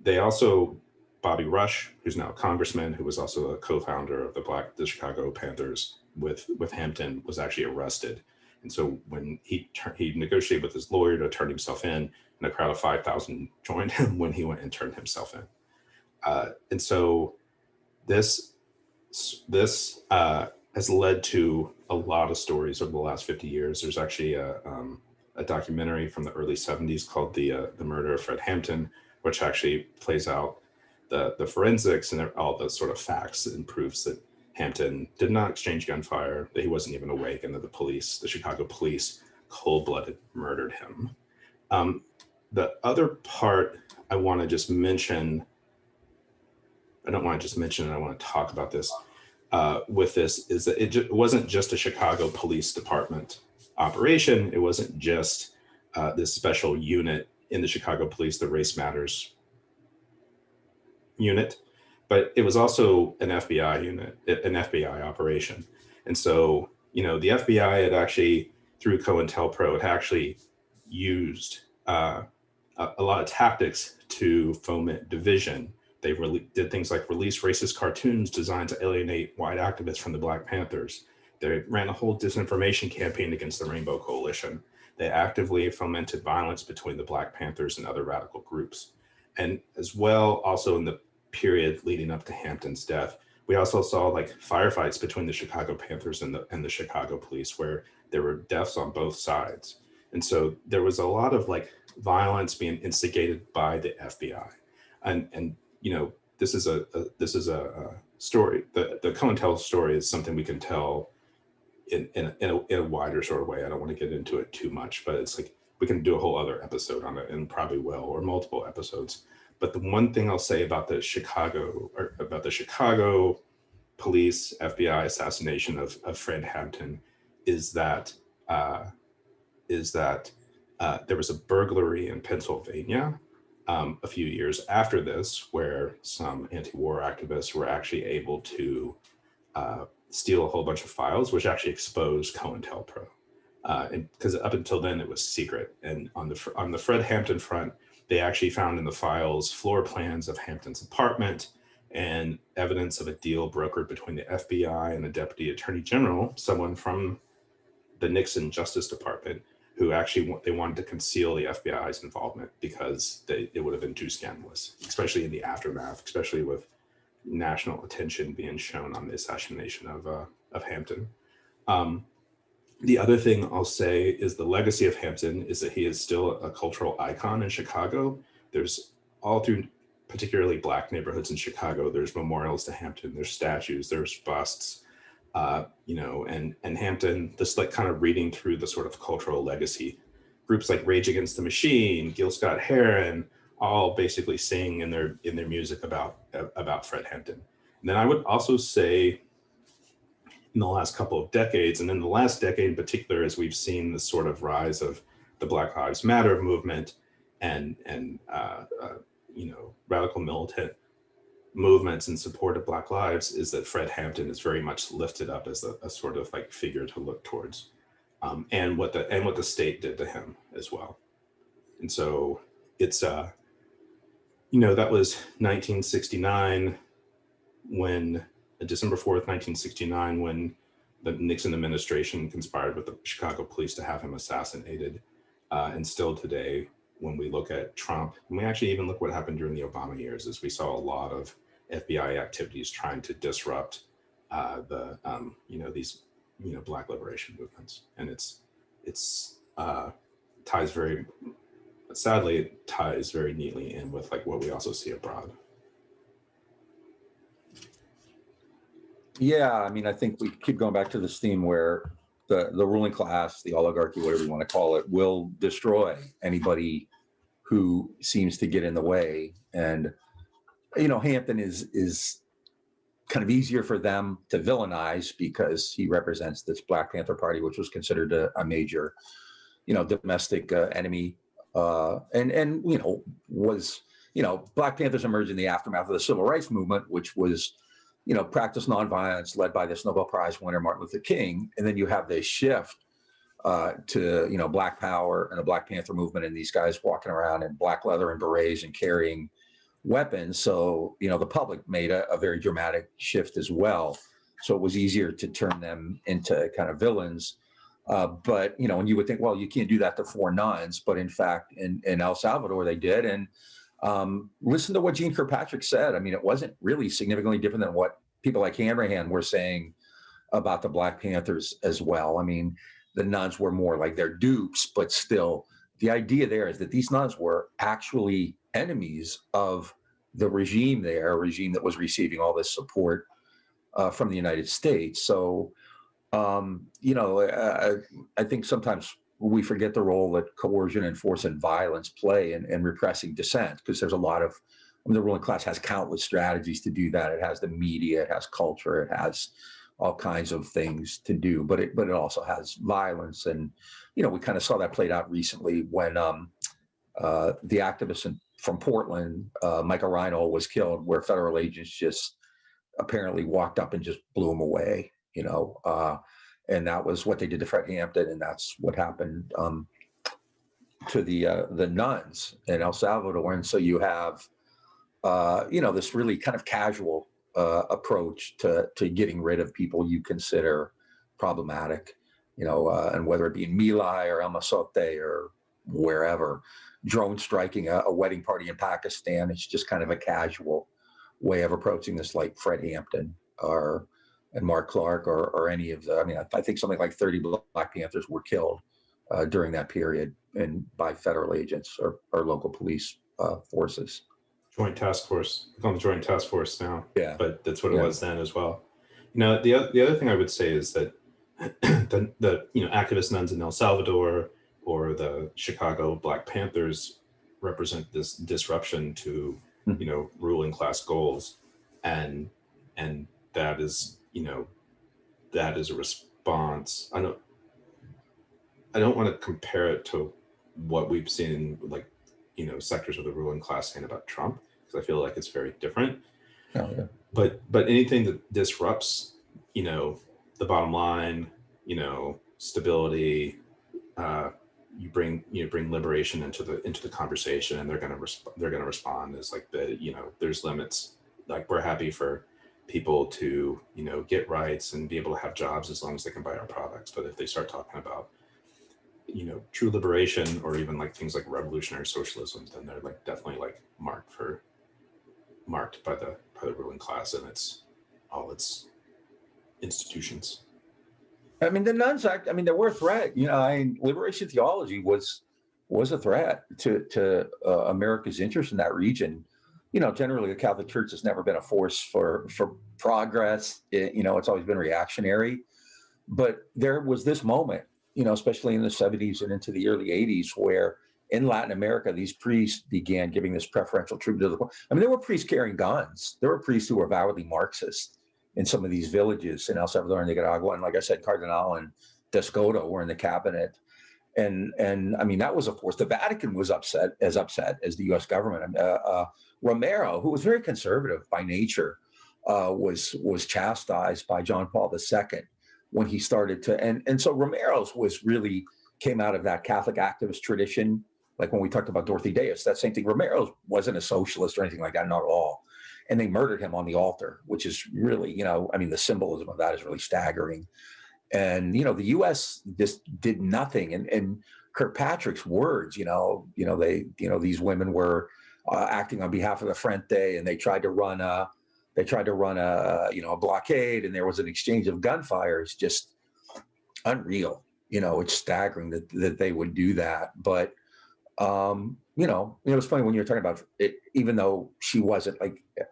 They also, Bobby Rush, who's now a congressman, who was also a co-founder of the Chicago Panthers with Hampton, was actually arrested. And so when he negotiated with his lawyer to turn himself in, and a crowd of 5,000 joined him when he went and turned himself in. And so this has led to a lot of stories over the last 50 years. There's actually a documentary from the early 70s called The Murder of Fred Hampton, which actually plays out the forensics and all the sort of facts and proofs that Hampton did not exchange gunfire, that he wasn't even awake, and that the Chicago police, cold-blooded murdered him. The other part I want to just mention, I don't want to just mention it, I want to talk about this with this, is that it wasn't just a Chicago Police Department operation. It wasn't just this special unit in the Chicago Police, the Race Matters unit, but it was also an FBI unit, an FBI operation. And so, the FBI had actually, through COINTELPRO, had actually used a lot of tactics to foment division. They did things like release racist cartoons designed to alienate white activists from the Black Panthers. They ran a whole disinformation campaign against the Rainbow Coalition. They actively fomented violence between the Black Panthers and other radical groups. And as well, also in the period leading up to Hampton's death, we also saw like firefights between the Chicago Panthers and the Chicago police, where there were deaths on both sides. And so there was a lot of like violence being instigated by the FBI. And this is a story, the COINTEL story is something we can tell in a wider sort of way. I don't want to get into it too much, but it's like we can do a whole other episode on it, and probably will, or multiple episodes. But the one thing I'll say about the Chicago police FBI assassination of Fred Hampton is that there was a burglary in Pennsylvania a few years after this, where some anti-war activists were actually able to steal a whole bunch of files, which actually exposed COINTELPRO. Because up until then it was secret. And on the Fred Hampton front, they actually found in the files floor plans of Hampton's apartment and evidence of a deal brokered between the FBI and the Deputy Attorney General, someone from the Nixon Justice Department, who actually they wanted to conceal the FBI's involvement because it would have been too scandalous, especially in the aftermath, especially with national attention being shown on the assassination of Hampton. The other thing I'll say is the legacy of Hampton is that he is still a cultural icon in Chicago. There's all through particularly Black neighborhoods in Chicago, there's memorials to Hampton, there's statues, there's busts, and Hampton, just like kind of reading through the sort of cultural legacy, groups like Rage Against the Machine, Gil Scott-Heron, all basically sing in their music about Fred Hampton. And then I would also say in the last couple of decades, and in the last decade in particular, as we've seen the sort of rise of the Black Lives Matter movement and radical militant movements in support of Black lives, is that Fred Hampton is very much lifted up as a sort of like figure to look towards, and what the state did to him as well. And so it's that was 1969 when December 4th, 1969, when the Nixon administration conspired with the Chicago police to have him assassinated. And still today, when we look at Trump, and we actually even look what happened during the Obama years, is we saw a lot of FBI activities trying to disrupt these Black liberation movements. And sadly, it ties very neatly in with like what we also see abroad. Yeah, I mean, I think we keep going back to this theme where the ruling class, the oligarchy, whatever you want to call it, will destroy anybody who seems to get in the way. And, Hampton is kind of easier for them to villainize because he represents this Black Panther Party, which was considered a major, domestic enemy. Black Panthers emerged in the aftermath of the Civil Rights Movement, which was practice nonviolence led by this Nobel Prize winner, Martin Luther King. And then you have this shift to, Black Power and the Black Panther movement, and these guys walking around in black leather and berets and carrying weapons. So, the public made a very dramatic shift as well. So it was easier to turn them into kind of villains. But, and you would think, well, you can't do that to 4 nuns. But in fact, in El Salvador, they did. And listen to what Jeane Kirkpatrick said. I mean, it wasn't really significantly different than what people like Hanrahan were saying about the Black Panthers as well. I mean, the nuns were more like their dupes, but still the idea there is that these nuns were actually enemies of the regime there, a regime that was receiving all this support from the United States. So, I think sometimes we forget the role that coercion and force and violence play in repressing dissent, because there's a lot of, the ruling class has countless strategies to do that. It has the media, it has culture, it has all kinds of things to do, but it also has violence. And, we kind of saw that played out recently when the activist from Portland, Michael Reinhold, was killed, where federal agents just apparently walked up and just blew him away, and that was what they did to Fred Hampton, and that's what happened to the nuns in El Salvador. And so you have, this really kind of casual approach to getting rid of people you consider problematic, and whether it be in Milai or El Masote or wherever, drone striking a wedding party in Pakistan, it's just kind of a casual way of approaching this, like Fred Hampton and Mark Clark or any of I think something like 30 Black Panthers were killed during that period and by federal agents or local police forces. joint task force. We call them the joint task force now. Yeah. But that's what it was then as well. The other thing I would say is that the activist nuns in El Salvador or the Chicago Black Panthers represent this disruption to ruling class goals, and that is a response. I don't want to compare it to what we've seen sectors of the ruling class saying about Trump, because I feel like it's very different. But anything that disrupts the bottom line, stability, you bring liberation into the conversation, and they're going to respond as there's limits. Like, we're happy for people to get rights and be able to have jobs as long as they can buy our products. But if they start talking about true liberation, or even things like revolutionary socialism, then they're definitely marked by the ruling class and all its institutions. I mean, the Nuns Act, they were a threat. Liberation theology was a threat to America's interest in that region. Generally, the Catholic Church has never been a force for progress. It's always been reactionary. But there was this moment, especially in the 70s and into the early 80s, where in Latin America, these priests began giving this preferential treatment to the poor. There were priests carrying guns. There were priests who were avowedly Marxist in some of these villages in El Salvador and Nicaragua. And like I said, Cardinal and Descoto were in the cabinet. And that was a force. The Vatican was upset as the U.S. government. Romero, who was very conservative by nature, was chastised by John Paul II when he started to, and so Romero's came out of that Catholic activist tradition. Like when we talked about Dorothy Dayas, that same thing. Romero wasn't a socialist or anything like that, not at all. And they murdered him on the altar, which is really, the symbolism of that is really staggering. And, the U.S. just did nothing. And Kirkpatrick's words, these women were acting on behalf of the Frente, and they tried to run a blockade, and there was an exchange of gunfire. It's just unreal. It's staggering that they would do that. But, it's funny when you're talking about it, even though she wasn't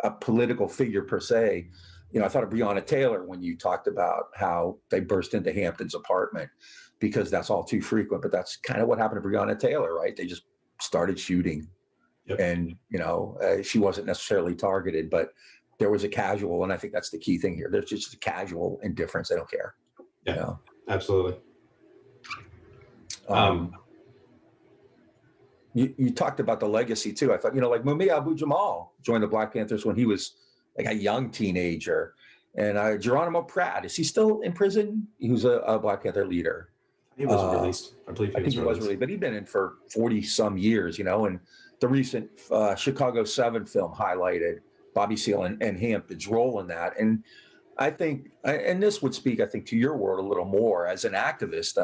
a political figure per se, I thought of Breonna Taylor when you talked about how they burst into Hampton's apartment, because that's all too frequent. But that's kind of what happened to Breonna Taylor, right? They just started shooting. Yep. And, she wasn't necessarily targeted, but there was a casual, and I think that's the key thing here. There's just a casual indifference. They don't care. Yeah, absolutely. You talked about the legacy too. I thought, Mumia Abu-Jamal joined the Black Panthers when he was a young teenager. And Geronimo Pratt, is he still in prison? He was a Black Panther leader. He was released. I believe he was released. But he'd been in for 40 some years, and the recent Chicago 7 film highlighted Bobby Seale and Hampton's role in that. And I think, and this would speak, I think, to your world a little more as an activist.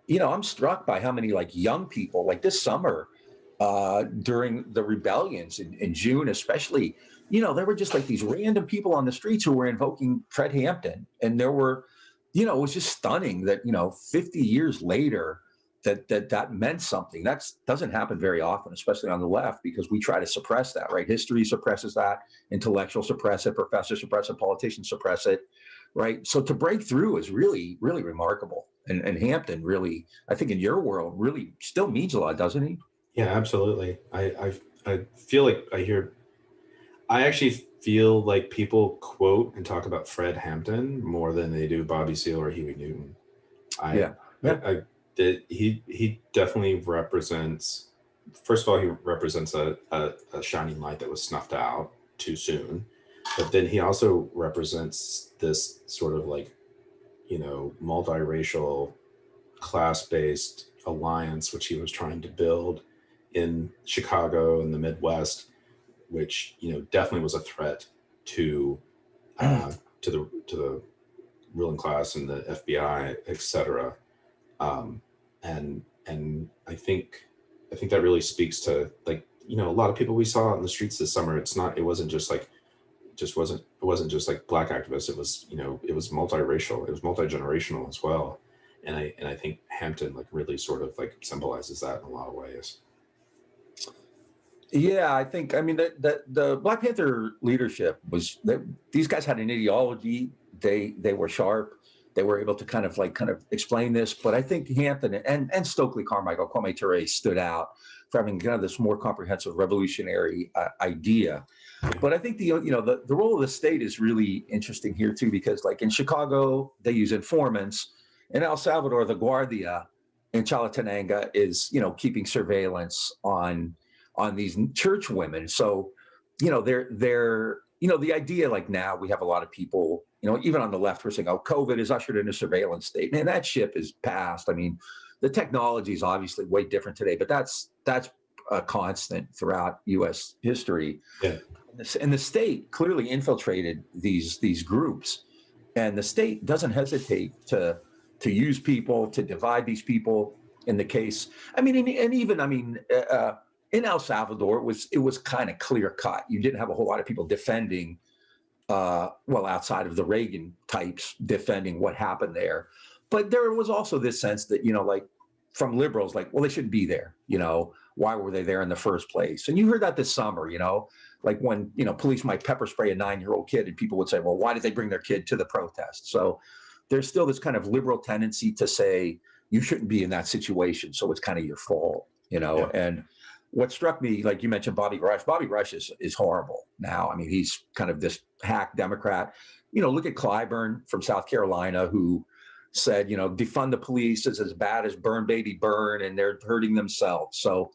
I'm struck by how many young people, this summer during the rebellions in June, especially, there were just these random people on the streets who were invoking Fred Hampton. And there were, it was just stunning that, 50 years later, that meant something. That doesn't happen very often, especially on the left, because we try to suppress that, right? History suppresses that, intellectuals suppress it, professors suppress it, politicians suppress it, right? So to break through is really, really remarkable. And Hampton really, I think in your world, really still means a lot, doesn't he? Yeah, absolutely. I feel like I actually feel like people quote and talk about Fred Hampton more than they do Bobby Seale or Huey Newton. He definitely represents, first of all, he represents a shining light that was snuffed out too soon. But then he also represents this sort of multiracial, class-based alliance, which he was trying to build in Chicago and the Midwest, which definitely was a threat to the ruling class and the FBI, et cetera. And I think that really speaks to a lot of people we saw in the streets this summer. It wasn't just Black activists. It was multiracial. It was multi-generational as well. And I think Hampton really sort of symbolizes that in a lot of ways. Yeah, I think, I mean, the Black Panther leadership these guys had an ideology. They were sharp. They were able to kind of explain this. But I think Hampton and Stokely Carmichael, Kwame Ture stood out for having kind of this more comprehensive revolutionary idea. But I think the role of the state is really interesting here too, because like in Chicago, they use informants. In El Salvador, the Guardia in Chalatenango is, keeping surveillance on these church women. So, the idea, like now we have a lot of people, even on the left, we're saying, oh, COVID has ushered in a surveillance state. Man, that ship is past. I mean, the technology is obviously way different today, but that's a constant throughout U.S. history. Yeah. And the state clearly infiltrated these groups, and the state doesn't hesitate to use people, to divide these people. In the case, I mean, in El Salvador, it was kind of clear cut. You didn't have a whole lot of people defending, outside of the Reagan types defending what happened there. But there was also this sense that, like from liberals, like, well, they shouldn't be there. Why were they there in the first place? And you heard that this summer, like when, police might pepper spray a 9-year-old kid and people would say, well, why did they bring their kid to the protest? So there's still this kind of liberal tendency to say you shouldn't be in that situation. So it's kind of your fault, Yeah. And what struck me, like you mentioned, Bobby Rush is horrible now. I mean, he's kind of this hack Democrat. Look at Clyburn from South Carolina, who said, defund the police is as bad as burn baby burn, and they're hurting themselves. So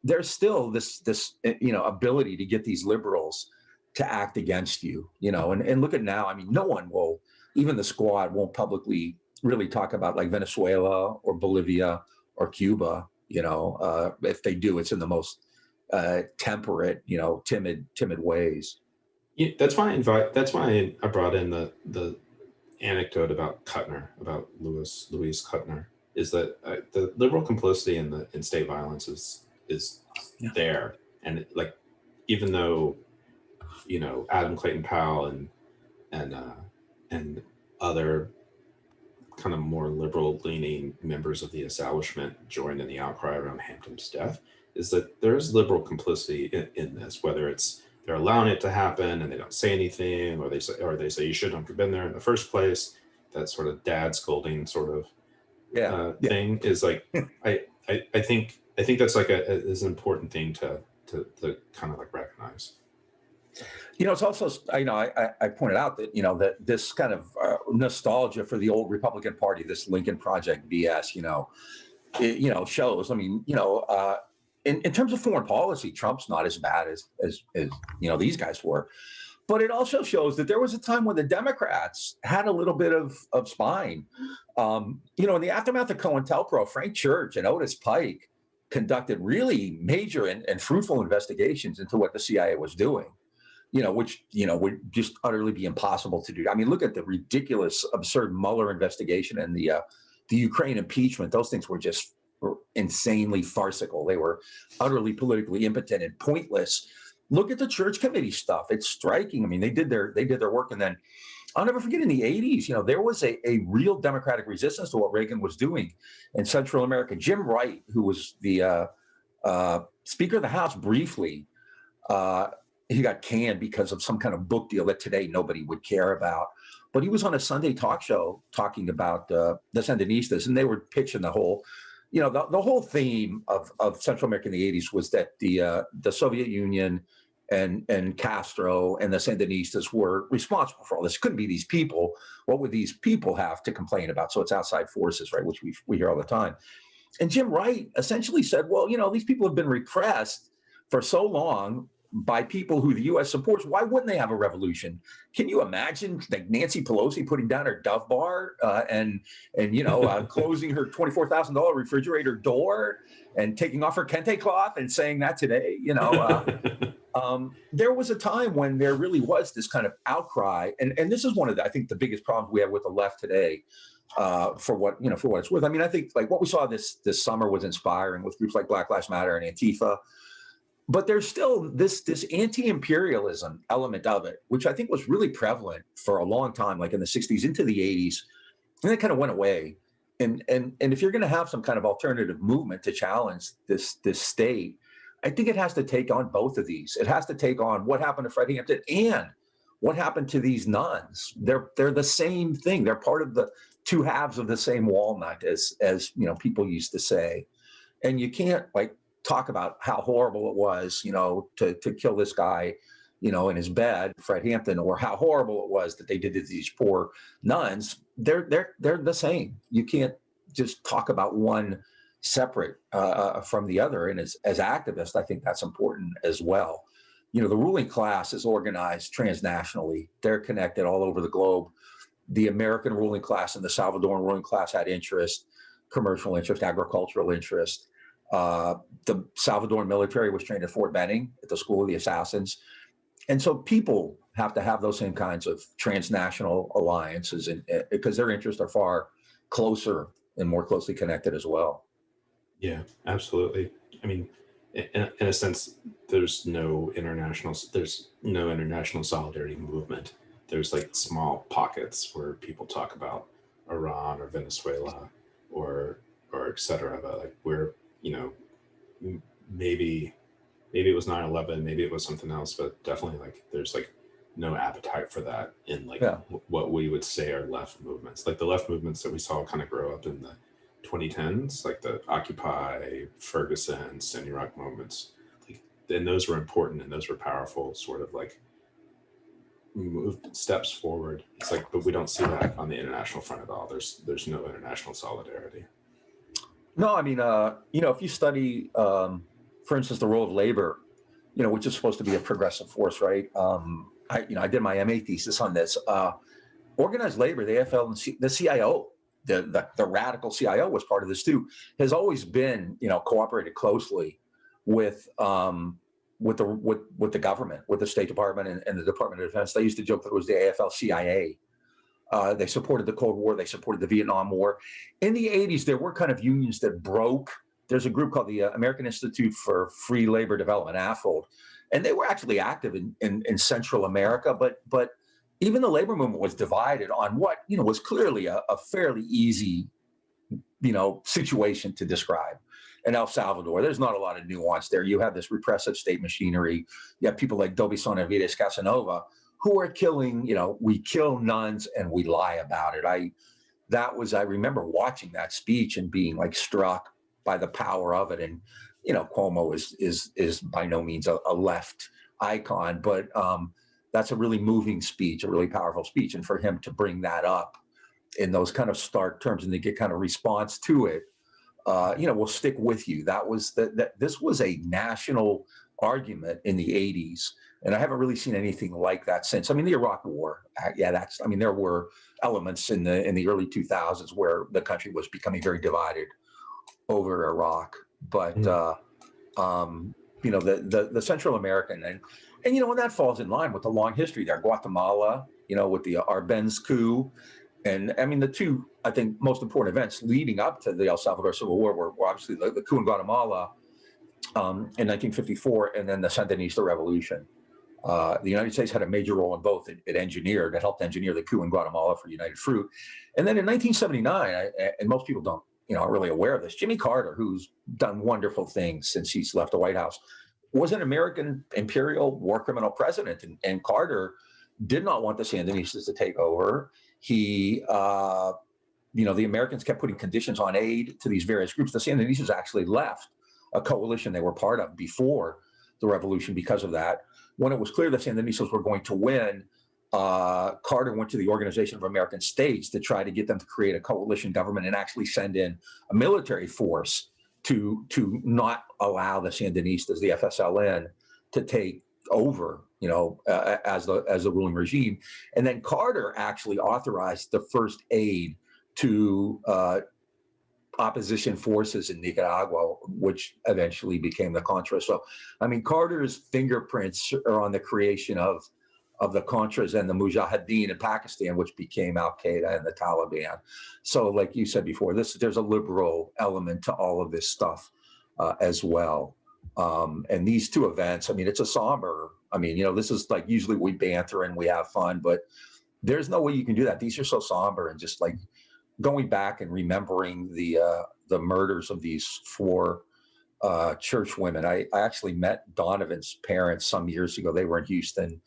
there's still this ability to get these liberals to act against you, and look at now. I mean, no one will, even the squad won't publicly really talk about like Venezuela or Bolivia or Cuba. If they do, it's in the most temperate, timid ways. Yeah, that's why I brought in the anecdote about Kuttner, about Louis Kuttner, is that the liberal complicity in state violence is there, and like even though Adam Clayton Powell and other kind of more liberal leaning members of the establishment joined in the outcry around Hampton's death, is that there's liberal complicity in this, whether it's they're allowing it to happen and they don't say anything, or they say you shouldn't have been there in the first place. That sort of dad scolding sort of thing is like, I think that's like is an important thing to kind of like recognize. It's also, I pointed out that, that this kind of nostalgia for the old Republican Party, this Lincoln Project BS, it shows. I mean, in terms of foreign policy, Trump's not as bad as these guys were. But it also shows that there was a time when the Democrats had a little bit of spine. In the aftermath of COINTELPRO, Frank Church and Otis Pike conducted really major and fruitful investigations into what the CIA was doing. Which, would just utterly be impossible to do. I mean, look at the ridiculous, absurd Mueller investigation and the Ukraine impeachment. Those things were just insanely farcical. They were utterly politically impotent and pointless. Look at the church committee stuff. It's striking. I mean, they did their work. And then I'll never forget in the 80s, there was a real democratic resistance to what Reagan was doing in Central America. Jim Wright, who was the Speaker of the House briefly, he got canned because of some kind of book deal that today nobody would care about. But he was on a Sunday talk show talking about the Sandinistas, and they were pitching the whole, the whole theme of Central America in the 80s was that the Soviet Union and Castro and the Sandinistas were responsible for all this. It couldn't be these people. What would these people have to complain about? So it's outside forces, right, which we hear all the time. And Jim Wright essentially said, well, these people have been repressed for so long by people who the U.S. supports. Why wouldn't they have a revolution? Can you imagine like Nancy Pelosi putting down her Dove bar and closing her $24,000 refrigerator door and taking off her kente cloth and saying that today? There was a time when there really was this kind of outcry, and this is one of I think the biggest problems we have with the left today. For what it's worth. I mean, I think like what we saw this summer was inspiring with groups like Black Lives Matter and Antifa. But there's still this anti-imperialism element of it, which I think was really prevalent for a long time, like in the 60s into the 80s, and it kind of went away. And if you're going to have some kind of alternative movement to challenge this state, I think it has to take on both of these. It has to take on what happened to Fred Hampton and what happened to these nuns. They're the same thing. They're part of the two halves of the same walnut, as people used to say. And you can't talk about how horrible it was, to kill this guy, in his bed, Fred Hampton, or how horrible it was that they did to these poor nuns. They're the same. You can't just talk about one separate from the other. And as activists, I think that's important as well. The ruling class is organized transnationally. They're connected all over the globe. The American ruling class and the Salvadoran ruling class had interest, commercial interest, agricultural interest. The Salvadoran military was trained at Fort Benning at the School of the Assassins. And so people have to have those same kinds of transnational alliances, and because their interests are far closer and more closely connected as well. Yeah, absolutely. I mean, in a sense, there's no international solidarity movement. There's small pockets where people talk about Iran or Venezuela or et cetera, but where, maybe it was 9/11, maybe it was something else, but definitely there's no appetite for that in what we would say are left movements, the left movements that we saw kind of grow up in the 2010s, like the Occupy, Ferguson, Standing Rock movements. And those were important and those were powerful, sort of moved steps forward. It's but we don't see that on the international front at all. There's no international solidarity. No, I mean, if you study, for instance, the role of labor, which is supposed to be a progressive force, right? I did my MA thesis on this. Organized labor, the AFL, the CIO, the radical CIO was part of this too, has always been, cooperated closely with the government, with the State Department and the Department of Defense. They used to joke that it was the AFL-CIA. They supported the Cold War. They supported the Vietnam War. In the 80s, there were kind of unions that broke. There's a group called the American Institute for Free Labor Development, AFOLD, and they were actually active in Central America. But even the labor movement was divided on what was clearly a fairly easy situation to describe. In El Salvador, there's not a lot of nuance there. You have this repressive state machinery. You have people like Dobison and Vides Casanova, who are killing, we kill nuns and we lie about it. I remember watching that speech and being struck by the power of it. And, Cuomo is by no means a left icon, but that's a really moving speech, a really powerful speech. And for him to bring that up in those kind of stark terms and to get kind of response to it, will stick with you. This was a national argument in the 80s. And I haven't really seen anything like that since. I mean, the Iraq War, there were elements in the early 2000s where the country was becoming very divided over Iraq. But, the Central American, and that falls in line with the long history there. Guatemala, with the Arbenz coup. And I mean, the two, I think, most important events leading up to the El Salvador Civil War were obviously the coup in Guatemala in 1954, and then the Sandinista Revolution. The United States had a major role in both. It helped engineer the coup in Guatemala for United Fruit. And then in 1979, and most people don't, are really aware of this, Jimmy Carter, who's done wonderful things since he's left the White House, was an American imperial war criminal president. And Carter did not want the Sandinistas to take over. He, the Americans kept putting conditions on aid to these various groups. The Sandinistas actually left a coalition they were part of before the revolution because of that. When it was clear the Sandinistas were going to win, Carter went to the Organization of American States to try to get them to create a coalition government and actually send in a military force to not allow the Sandinistas, the FSLN, to take over, as the ruling regime. And then Carter actually authorized the first aid to opposition forces in Nicaragua, which eventually became the Contras. So, I mean, Carter's fingerprints are on the creation of the Contras and the Mujahideen in Pakistan, which became Al-Qaeda and the Taliban. So, like you said before, there's a liberal element to all of this stuff as well. And these two events, I mean, it's a somber, this is usually we banter and we have fun, but there's no way you can do that. These are so somber, and just going back and remembering the murders of these four church women. I actually met Donovan's parents some years ago. They were in Houston.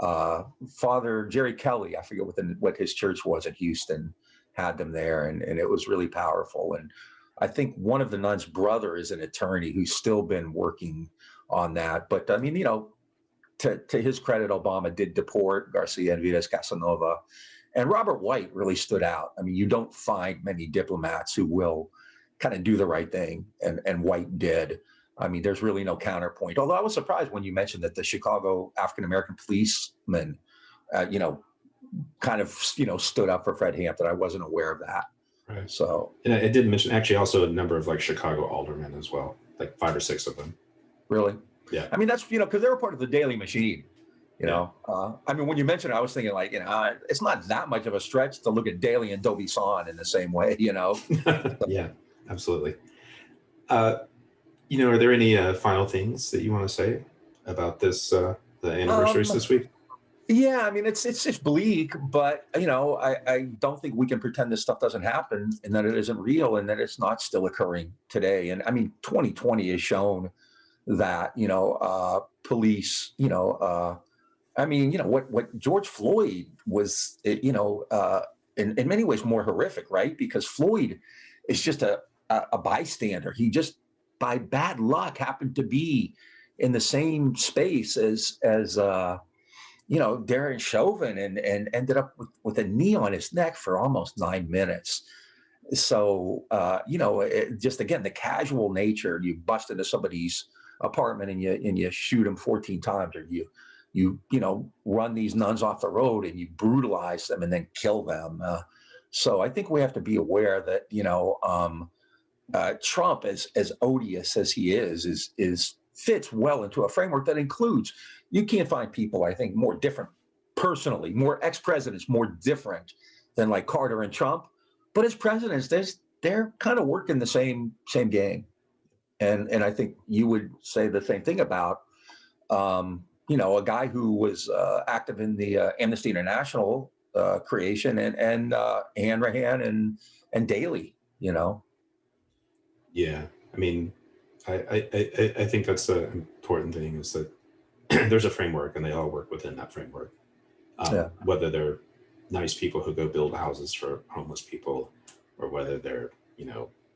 Father Jerry Kelly, I forget what his church was in Houston, had them there, and it was really powerful. And I think one of the nuns' brother is an attorney who's still been working on that. But I mean, to his credit, Obama did deport Garcia and Vides Casanova, and Robert White really stood out. I mean, you don't find many diplomats who will kind of do the right thing, and White did. I mean, there's really no counterpoint. Although I was surprised when you mentioned that the Chicago African-American policeman, kind of, stood up for Fred Hampton. I wasn't aware of that. Right. So, and I did mention actually also a number of like Chicago aldermen as well, like 5 or 6 of them. Really? Yeah. I mean, that's, because they were part of the Daily Machine. I mean, when you mentioned it, I was thinking like, it's not that much of a stretch to look at Daly and Dovey Son in the same way, Yeah, absolutely. Are there any final things that you want to say about this, the anniversaries this week? Yeah, I mean, it's bleak, but I don't think we can pretend this stuff doesn't happen and that it isn't real and that it's not still occurring today. And I mean, 2020 has shown that police, what George Floyd was, in many ways more horrific, right? Because Floyd is just a bystander. He just, by bad luck, happened to be in the same space as Darren Chauvin and ended up with a knee on his neck for almost 9 minutes. So, just again, the casual nature, you bust into somebody's apartment and you shoot them 14 times, or you run these nuns off the road and you brutalize them and then kill them. So I think we have to be aware that, Trump, as odious as he is fits well into a framework that includes, you can't find people, I think, more different personally, more ex-presidents, more different than like Carter and Trump. But as presidents, they're kind of working the same game. And I think you would say the same thing about, a guy who was active in the Amnesty International creation and Hanrahan and Daley, Yeah, I mean, I think that's the important thing, is that there's a framework and they all work within that framework. Whether they're nice people who go build houses for homeless people, or whether they're,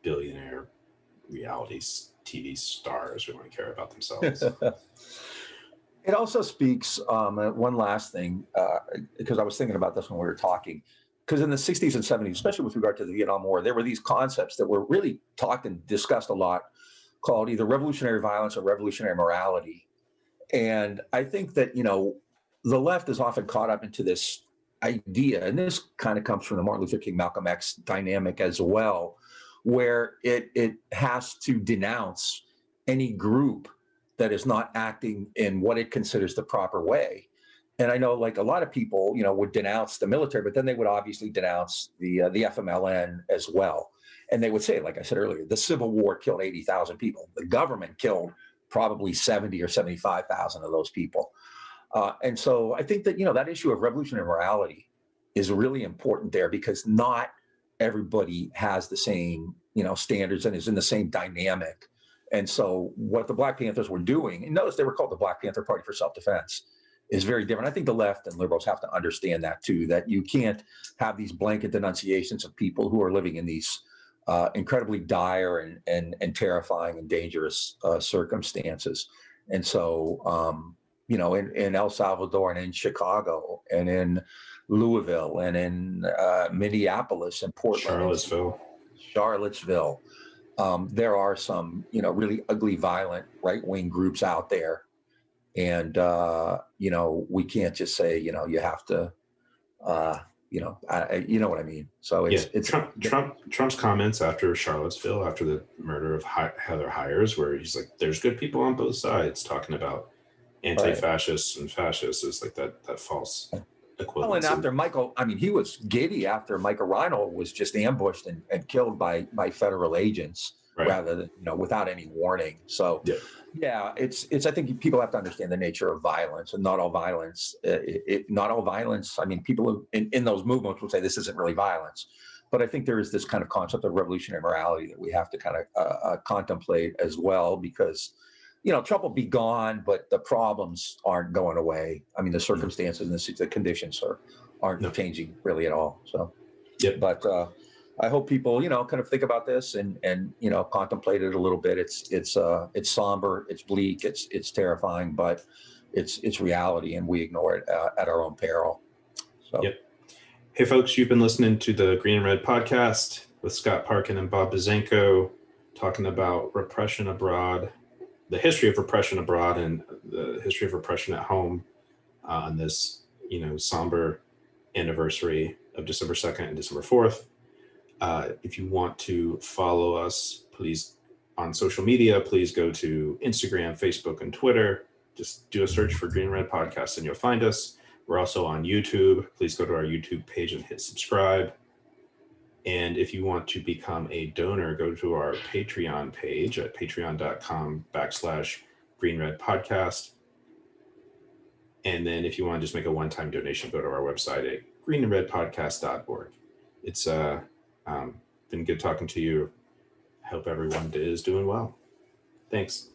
billionaire reality TV stars who only care about themselves. It also speaks, one last thing, because I was thinking about this when we were talking, because in the 60s and 70s, especially with regard to the Vietnam War, there were these concepts that were really talked and discussed a lot, called either revolutionary violence or revolutionary morality. And I think that, the left is often caught up into this idea, and this kind of comes from the Martin Luther King, Malcolm X dynamic as well, where it has to denounce any group that is not acting in what it considers the proper way. And I know, like, a lot of people, would denounce the military, but then they would obviously denounce the FMLN as well. And they would say, like I said earlier, the Civil War killed 80,000 people. The government killed probably 70 or 75,000 of those people. And so I think that, that issue of revolutionary morality is really important there, because not everybody has the same, standards and is in the same dynamic. And so what the Black Panthers were doing, and notice they were called the Black Panther Party for Self-Defense, is very different. I think the left and liberals have to understand that too, that you can't have these blanket denunciations of people who are living in these incredibly dire and terrifying and dangerous circumstances. And so, in El Salvador and in Chicago and in Louisville and in Minneapolis and Portland, Charlottesville, there are some, really ugly, violent right-wing groups out there. And, we can't just say, you have to, you know what I mean? So it's Trump's comments after Charlottesville, after the murder of Heather Hires, where he's like, there's good people on both sides, talking about anti-fascists and fascists, is like that false equivalence. Well, and after Michael, he was giddy after Michael Reinhold was just ambushed and killed by federal agents, right, rather than, without any warning. So yeah, it's I think people have to understand the nature of violence, and not all violence, not all violence. People in those movements will say this isn't really violence, But I think there is this kind of concept of revolutionary morality that we have to kind of contemplate as well, because, Trump will be gone, but the problems aren't going away. I mean, the circumstances and the conditions aren't changing really at all. So, but I hope people, kind of think about this and contemplate it a little bit. It's somber, it's bleak, it's terrifying, but it's reality, and we ignore it at our own peril. So. Hey, folks, you've been listening to the Green and Red podcast with Scott Parkin and Bob Buzenko, talking about repression abroad, the history of repression abroad and the history of repression at home on this, somber anniversary of December 2nd and December 4th. If you want to follow us, please, on social media, please go to Instagram, Facebook, and Twitter. Just do a search for Green and Red Podcast and you'll find us. We're also on YouTube. Please go to our YouTube page and hit subscribe. And if you want to become a donor, go to our Patreon page at patreon.com/Green Red Podcast. And then if you want to just make a one-time donation, go to our website at greenandredpodcast.org. It's been good talking to you. I hope everyone is doing well. Thanks.